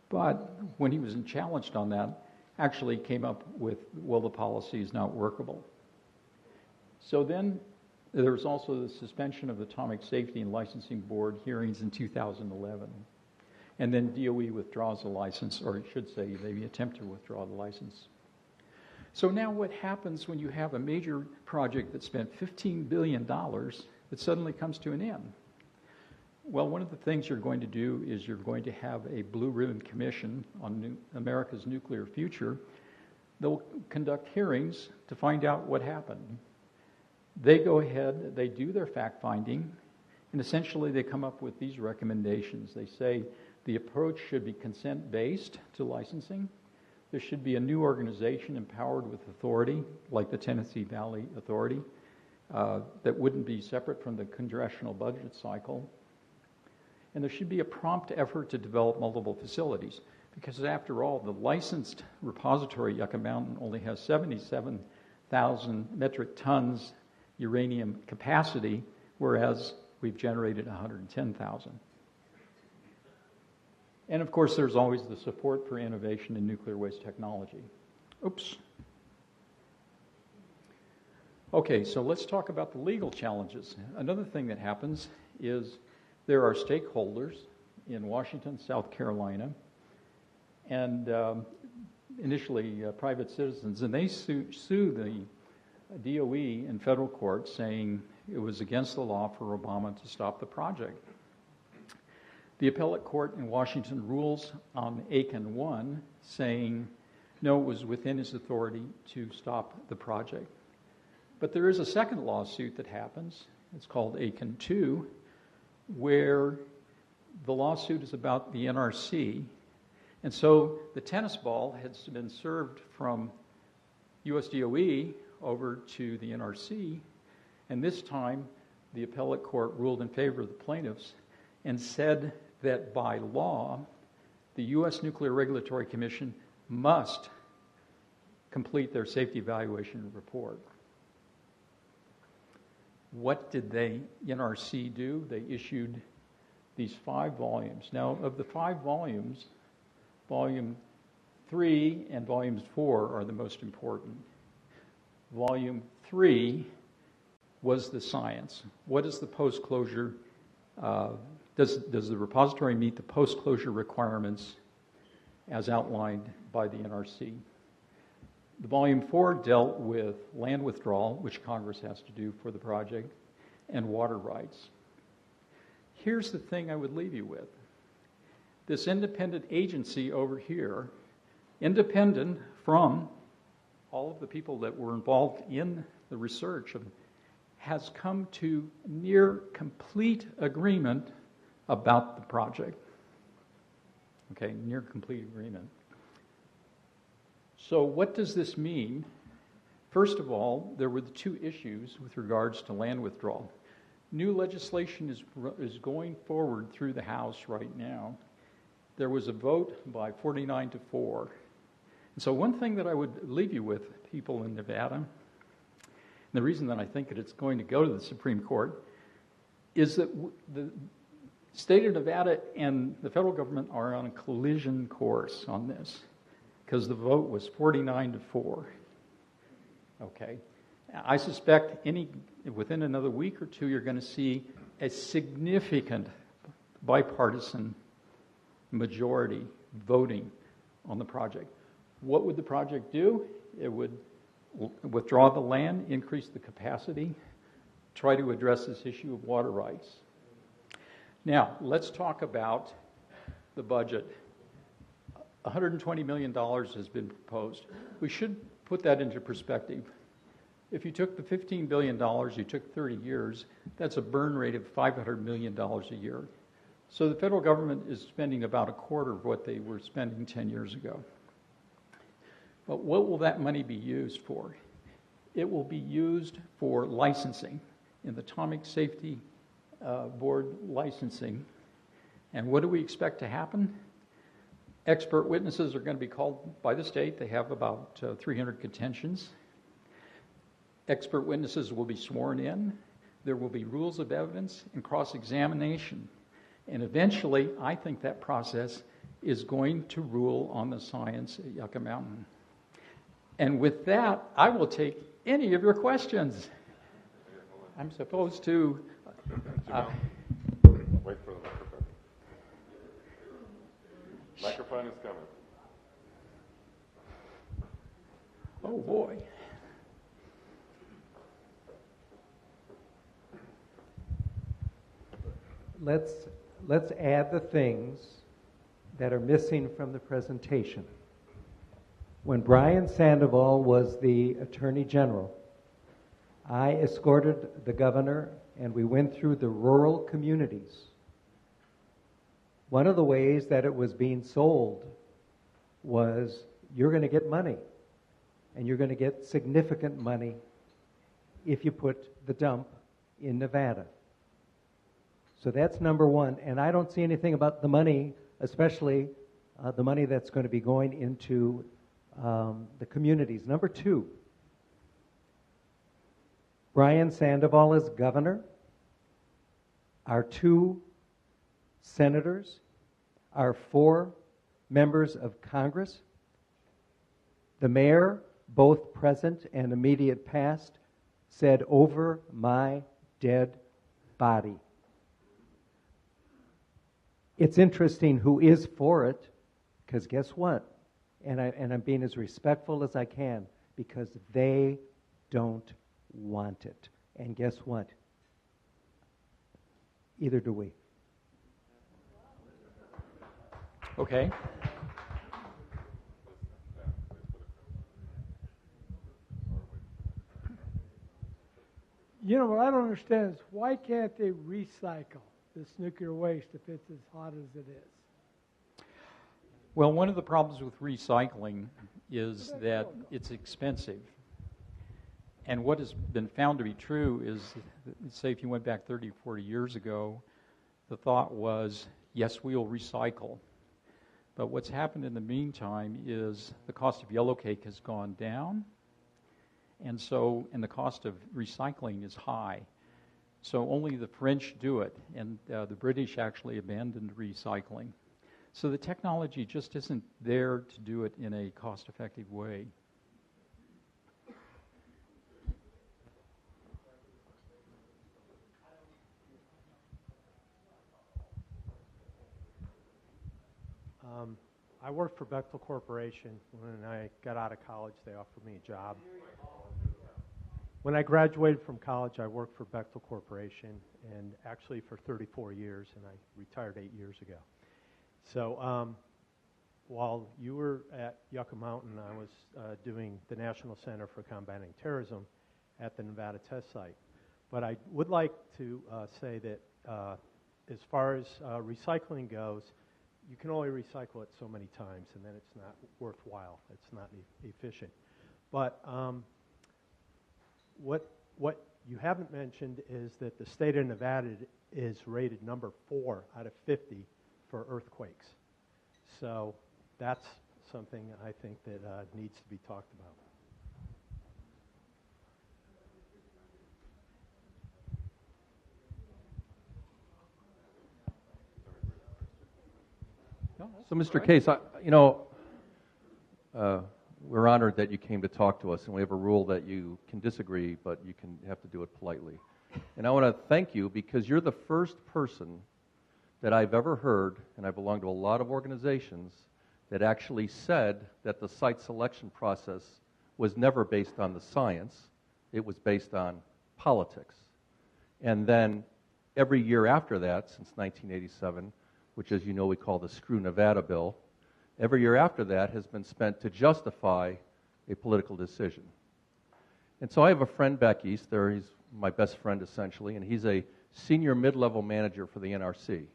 but when he was challenged on that, actually came up with, well, the policy is not workable. So then there was also the suspension of the Atomic Safety and Licensing Board hearings in 2011. And then DOE withdraws the license, or I should say they attempt to withdraw the license. So now what happens when you have a major project that spent $15 billion that suddenly comes to an end? Well, one of the things you're going to do is you're going to have a Blue Ribbon Commission on America's nuclear future. They'll conduct hearings to find out what happened. They go ahead, they do their fact-finding, and essentially they come up with these recommendations. They say the approach should be consent-based to licensing. There should be a new organization empowered with authority, like the Tennessee Valley Authority, that wouldn't be separate from the congressional budget cycle. And there should be a prompt effort to develop multiple facilities, because after all, the licensed repository, Yucca Mountain, only has 77,000 metric tons uranium capacity, whereas we've generated 110,000. And of course, there's always the support for innovation in nuclear waste technology. Oops. Okay, so let's talk about the legal challenges. Another thing that happens is there are stakeholders in Washington, South Carolina, and initially private citizens, and they sue the DOE in federal court saying it was against the law for Obama to stop the project. The appellate court in Washington rules on Aiken 1 saying no, it was within his authority to stop the project. But there is a second lawsuit that happens. It's called Aiken 2, where the lawsuit is about the NRC. And so the tennis ball has been served from US DOE over to the NRC, and this time the appellate court ruled in favor of the plaintiffs and said that by law, the U.S. Nuclear Regulatory Commission must complete their safety evaluation report. What did the NRC do? They issued these 5 volumes. Now, of the 5 volumes, Volume 3 and Volumes 4 are the most important. Volume 3 was the science. What is the post-closure? Does the repository meet the post-closure requirements as outlined by the NRC? The Volume 4 dealt with land withdrawal, which Congress has to do for the project, and water rights. Here's the thing I would leave you with. This independent agency over here, independent from all of the people that were involved in the research, has come to near complete agreement about the project. Okay, near complete agreement. So what does this mean? First of all, there were the 2 issues with regards to land withdrawal. New legislation is going forward through the House right now. There was a vote by 49 to 4. And so one thing that I would leave you with, people in Nevada, and the reason that I think that it's going to go to the Supreme Court, is that the state of Nevada and the federal government are on a collision course on this, because the vote was 49 to 4. Okay. I suspect within another week or 2, you're going to see a significant bipartisan majority voting on the project. What would the project do? It would withdraw the land, increase the capacity, try to address this issue of water rights. Now, let's talk about the budget. $120 million has been proposed. We should put that into perspective. If you took the $15 billion, you took 30 years, that's a burn rate of $500 million a year. So the federal government is spending about a quarter of what they were spending 10 years ago. But what will that money be used for? It will be used for licensing, in the Atomic Safety Board licensing. And what do we expect to happen? Expert witnesses are going to be called by the state. They have about 300 contentions. Expert witnesses will be sworn in. There will be rules of evidence and cross-examination. And eventually, I think that process is going to rule on the science at Yucca Mountain. And with that, I will take any of your questions. I'm supposed to... Wait for the microphone. Microphone is coming. Oh, boy. Let's add the things that are missing from the presentation. When Brian Sandoval was the Attorney General, I escorted the governor and we went through the rural communities. One of the ways that it was being sold was you're going to get money, and you're going to get significant money if you put the dump in Nevada. So that's number one. And I don't see anything about the money, especially the money that's going to be going into the communities. Number two, Brian Sandoval as governor, our 2 senators, our 4 members of Congress, the mayor, both present and immediate past, said, "Over my dead body." It's interesting who is for it, because guess what? And I'm being as respectful as I can, because they don't want it. And guess what? Either do we. Okay. You know, what I don't understand is why can't they recycle this nuclear waste if it's as hot as it is? Well, one of the problems with recycling is that it's expensive. And what has been found to be true is, say if you went back 30, 40 years ago, the thought was, yes, we'll recycle. But what's happened in the meantime is the cost of yellow cake has gone down, and the cost of recycling is high. So only the French do it, and the British actually abandoned recycling. So the technology just isn't there to do it in a cost-effective way. I worked for Bechtel Corporation. When I got out of college, they offered me a job. When I graduated from college, I worked for Bechtel Corporation, and actually for 34 years, and I retired 8 years ago. So while you were at Yucca Mountain, I was doing the National Center for Combating Terrorism at the Nevada test site. But I would like to say that as far as recycling goes, you can only recycle it so many times, and then it's not worthwhile. It's not efficient. But what you haven't mentioned is that the state of Nevada is rated number 4 out of 50 for earthquakes. So that's something I think that needs to be talked about. So, Mr. Case, we're honored that you came to talk to us, and we have a rule that you can disagree, but you have to do it politely. And I want to thank you because you're the first person that I've ever heard, and I belong to a lot of organizations, that actually said that the site selection process was never based on the science, it was based on politics. And then every year after that, since 1987, which, as you know, we call the Screw Nevada Bill, every year after that has been spent to justify a political decision. And so I have a friend back east there, he's my best friend essentially, and he's a senior mid-level manager for the NRC.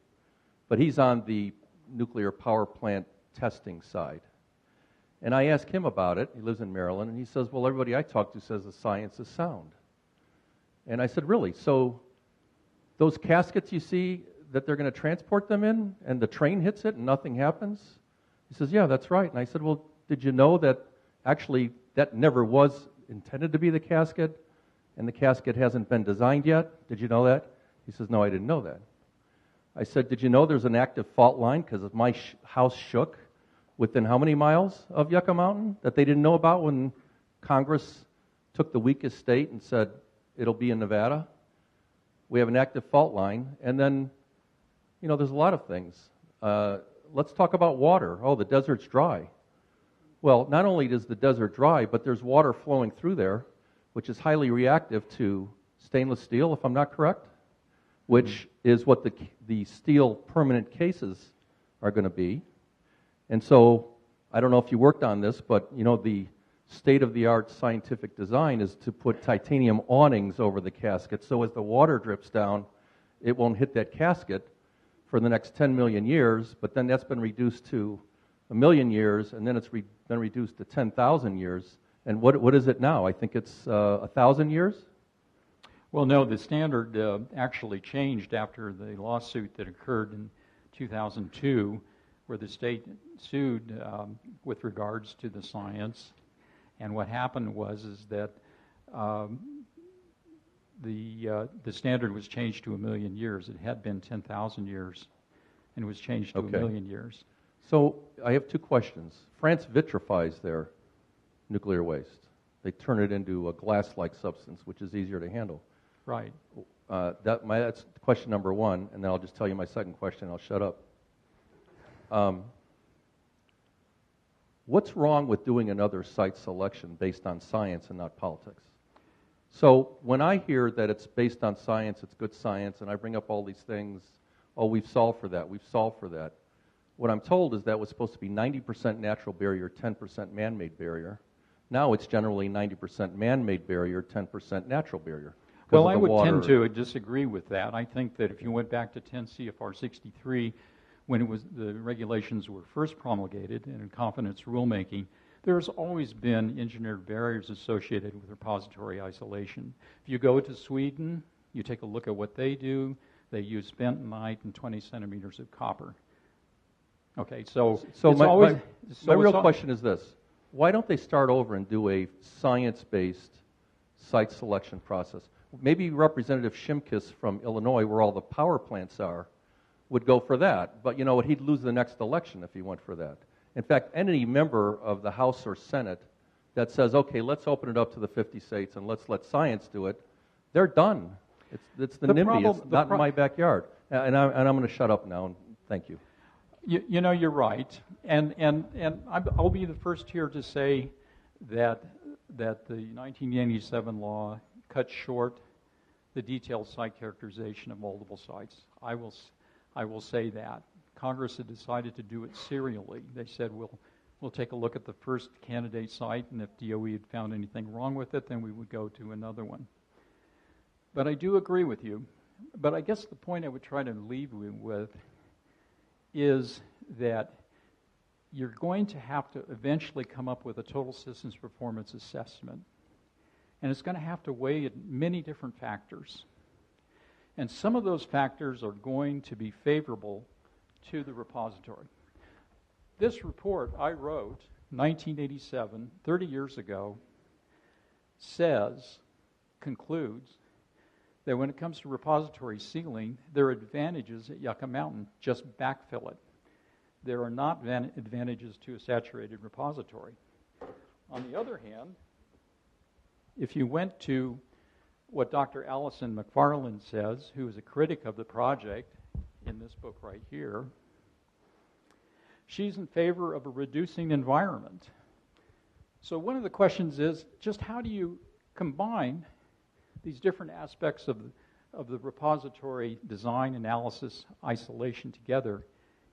But he's on the nuclear power plant testing side. And I asked him about it, he lives in Maryland, and he says, well, everybody I talk to says the science is sound. And I said, really? So those caskets you see that they're going to transport them in, and the train hits it and nothing happens? He says, yeah, that's right. And I said, well, did you know that actually that never was intended to be the casket, and the casket hasn't been designed yet? Did you know that? He says, no, I didn't know that. I said, did you know there's an active fault line because my house shook within how many miles of Yucca Mountain that they didn't know about when Congress took the weakest state and said it'll be in Nevada? We have an active fault line, and then there's a lot of things. Let's talk about water. Oh, the desert's dry. Well, not only is the desert dry, but there's water flowing through there, which is highly reactive to stainless steel, if I'm not correct, which is what the steel permanent cases are going to be. And so, I don't know if you worked on this, but the state-of-the-art scientific design is to put titanium awnings over the casket, so as the water drips down, it won't hit that casket for the next 10 million years, but then that's been reduced to 1 million years, and then it's been reduced to 10,000 years. And what is it now? I think it's 1,000 years? Well, no, the standard actually changed after the lawsuit that occurred in 2002, where the state sued with regards to the science. And what happened was that the standard was changed to 1 million years. It had been 10,000 years, and it was changed to 1 million years. So I have two questions. France vitrifies their nuclear waste. They turn it into a glass-like substance, which is easier to handle. Right. That's question number one, and then I'll just tell you my second question, and I'll shut up. What's wrong with doing another site selection based on science and not politics? So when I hear that it's based on science, it's good science, and I bring up all these things, oh, we've solved for that, what I'm told is that was supposed to be 90% natural barrier, 10% man-made barrier. Now it's generally 90% man-made barrier, 10% natural barrier. Well, I would tend to disagree with that. I think that if you went back to 10 CFR 63, when the regulations were first promulgated and in confidence rulemaking, there's always been engineered barriers associated with repository isolation. If you go to Sweden, you take a look at what they do, they use bentonite and 20 centimeters of copper. Okay, so my real question is this. Why don't they start over and do a science-based site selection process? Maybe Representative Shimkus from Illinois, where all the power plants are, would go for that. But you know what? He'd lose the next election if he went for that. In fact, any member of the House or Senate that says, okay, let's open it up to the 50 states and let's let science do it, they're done. It's the NIMBY. It's not in my backyard. And I'm going to shut up now, and thank you. You know, you're right. And I'll be the first here to say that the 1987 law cut short the detailed site characterization of multiple sites. I will say that. Congress had decided to do it serially. They said, we'll take a look at the first candidate site, and if DOE had found anything wrong with it, then we would go to another one. But I do agree with you. But I guess the point I would try to leave you with is that you're going to have to eventually come up with a total systems performance assessment. And it's going to have to weigh many different factors. And some of those factors are going to be favorable to the repository. This report I wrote, 1987, 30 years ago, concludes that when it comes to repository sealing, there are advantages at Yucca Mountain. Just backfill it. There are not advantages to a saturated repository. On the other hand, if you went to what Dr. Allison McFarland says, who is a critic of the project in this book right here, she's in favor of a reducing environment. So one of the questions is just how do you combine these different aspects of the repository design, analysis, isolation together?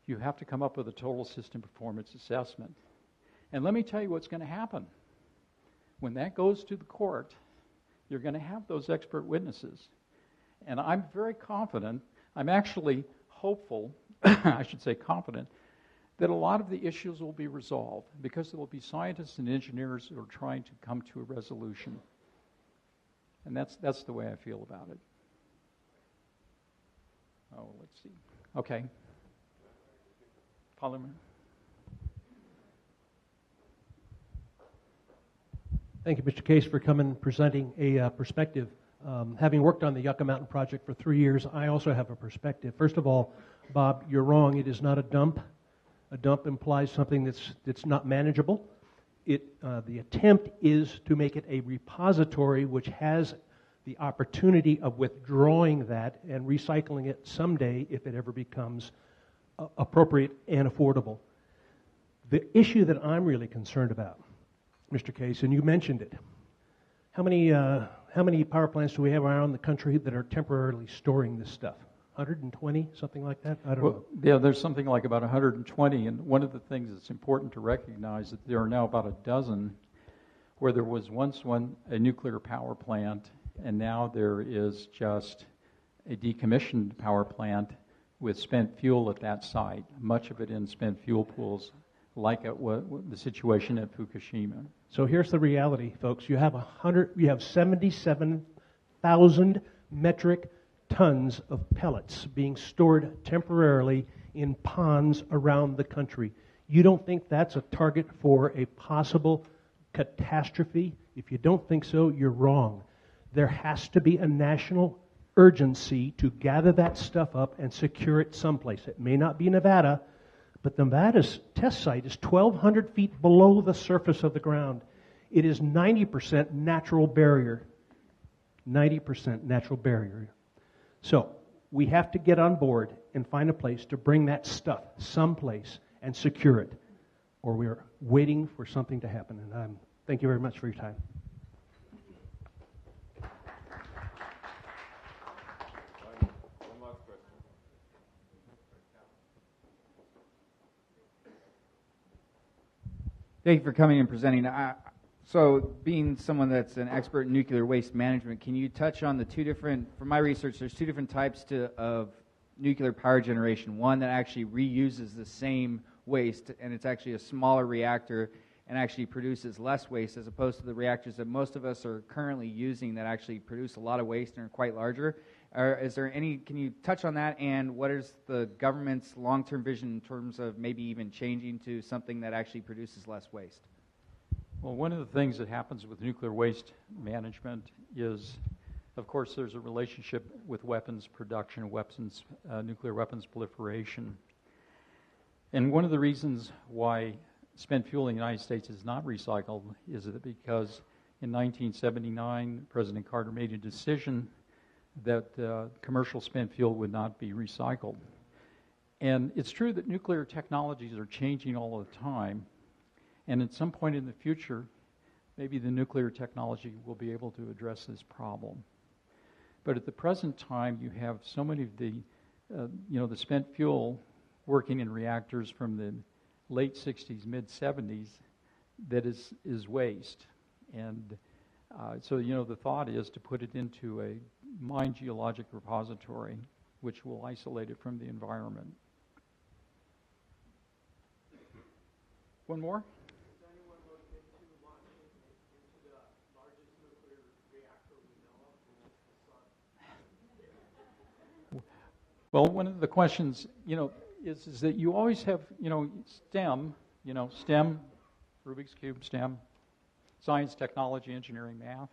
You have to come up with a total system performance assessment. And let me tell you what's going to happen. When that goes to the court, you're going to have those expert witnesses. And I'm very confident, I'm actually hopeful, I should say confident, that a lot of the issues will be resolved because there will be scientists and engineers who are trying to come to a resolution. And that's the way I feel about it. Oh, let's see. Okay. Parliament. Thank you, Mr. Case, for coming and presenting a perspective. Having worked on the Yucca Mountain project for 3 years, I also have a perspective. First of all, Bob, you're wrong. It is not a dump. A dump implies something that's not manageable. The attempt is to make it a repository which has the opportunity of withdrawing that and recycling it someday if it ever becomes appropriate and affordable. The issue that I'm really concerned about, Mr. Case, and you mentioned it, how many power plants do we have around the country that are temporarily storing this stuff? 120, something like that? I don't know. Yeah, there's something like about 120, and one of the things that's important to recognize is that there are now about a dozen where there was once a nuclear power plant, and now there is just a decommissioned power plant with spent fuel at that site, much of it in spent fuel pools, like the situation at Fukushima. So here's the reality, folks. You have 77,000 metric tons of pellets being stored temporarily in ponds around the country. You don't think that's a target for a possible catastrophe? If you don't think so, you're wrong. There has to be a national urgency to gather that stuff up and secure it someplace. It may not be Nevada, but Nevada's test site is 1,200 feet below the surface of the ground. It is 90% natural barrier. 90% natural barrier. So we have to get on board and find a place to bring that stuff someplace and secure it, or we are waiting for something to happen. And thank you very much for your time. Thank you for coming and presenting. So, being someone that's an expert in nuclear waste management, can you touch on the two different, from my research, there's two different types of nuclear power generation. One that actually reuses the same waste, and it's actually a smaller reactor and actually produces less waste, as opposed to the reactors that most of us are currently using that actually produce a lot of waste and are quite larger. Is there any, can you touch on that, and what is the government's long-term vision in terms of maybe even changing to something that actually produces less waste? Well, one of the things that happens with nuclear waste management is, of course, there's a relationship with weapons production, nuclear weapons proliferation. And one of the reasons why spent fuel in the United States is not recycled is that because in 1979, President Carter made a decision that commercial spent fuel would not be recycled. And it's true that nuclear technologies are changing all the time, and at some point in the future, maybe the nuclear technology will be able to address this problem. But at the present time, you have so many of the, the spent fuel working in reactors from the late 60s, mid 70s, that is waste. And so the thought is to put it into a mine geologic repository, which will isolate it from the environment. One more? Well, one of the questions, is that you always have, STEM, STEM, Rubik's Cube, STEM, science, technology, engineering, math.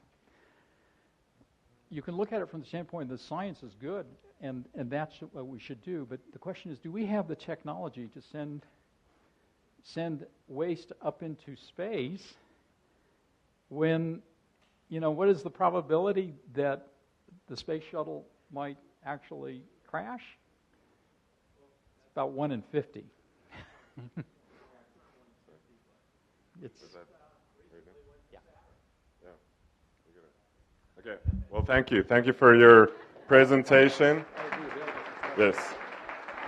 You can look at it from the standpoint that science is good, and that's what we should do. But the question is, do we have the technology to send waste up into space when, what is the probability that the space shuttle might actually crash? It's about 1 in 50. Okay. Well, thank you. Thank you for your presentation. Yes.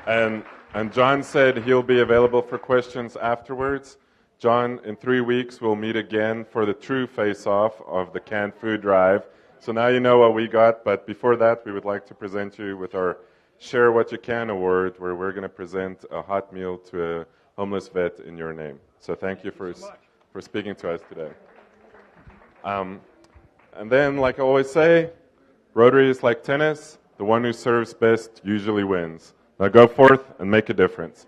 And John said he'll be available for questions afterwards. John, in 3 weeks, we'll meet again for the true face-off of the canned food drive. So now you know what we got, but before that, we would like to present you with our Share What You Can award, where we're going to present a hot meal to a homeless vet in your name. So thank you for speaking to us today. And then, like I always say, Rotary is like tennis. The one who serves best usually wins. Now go forth and make a difference.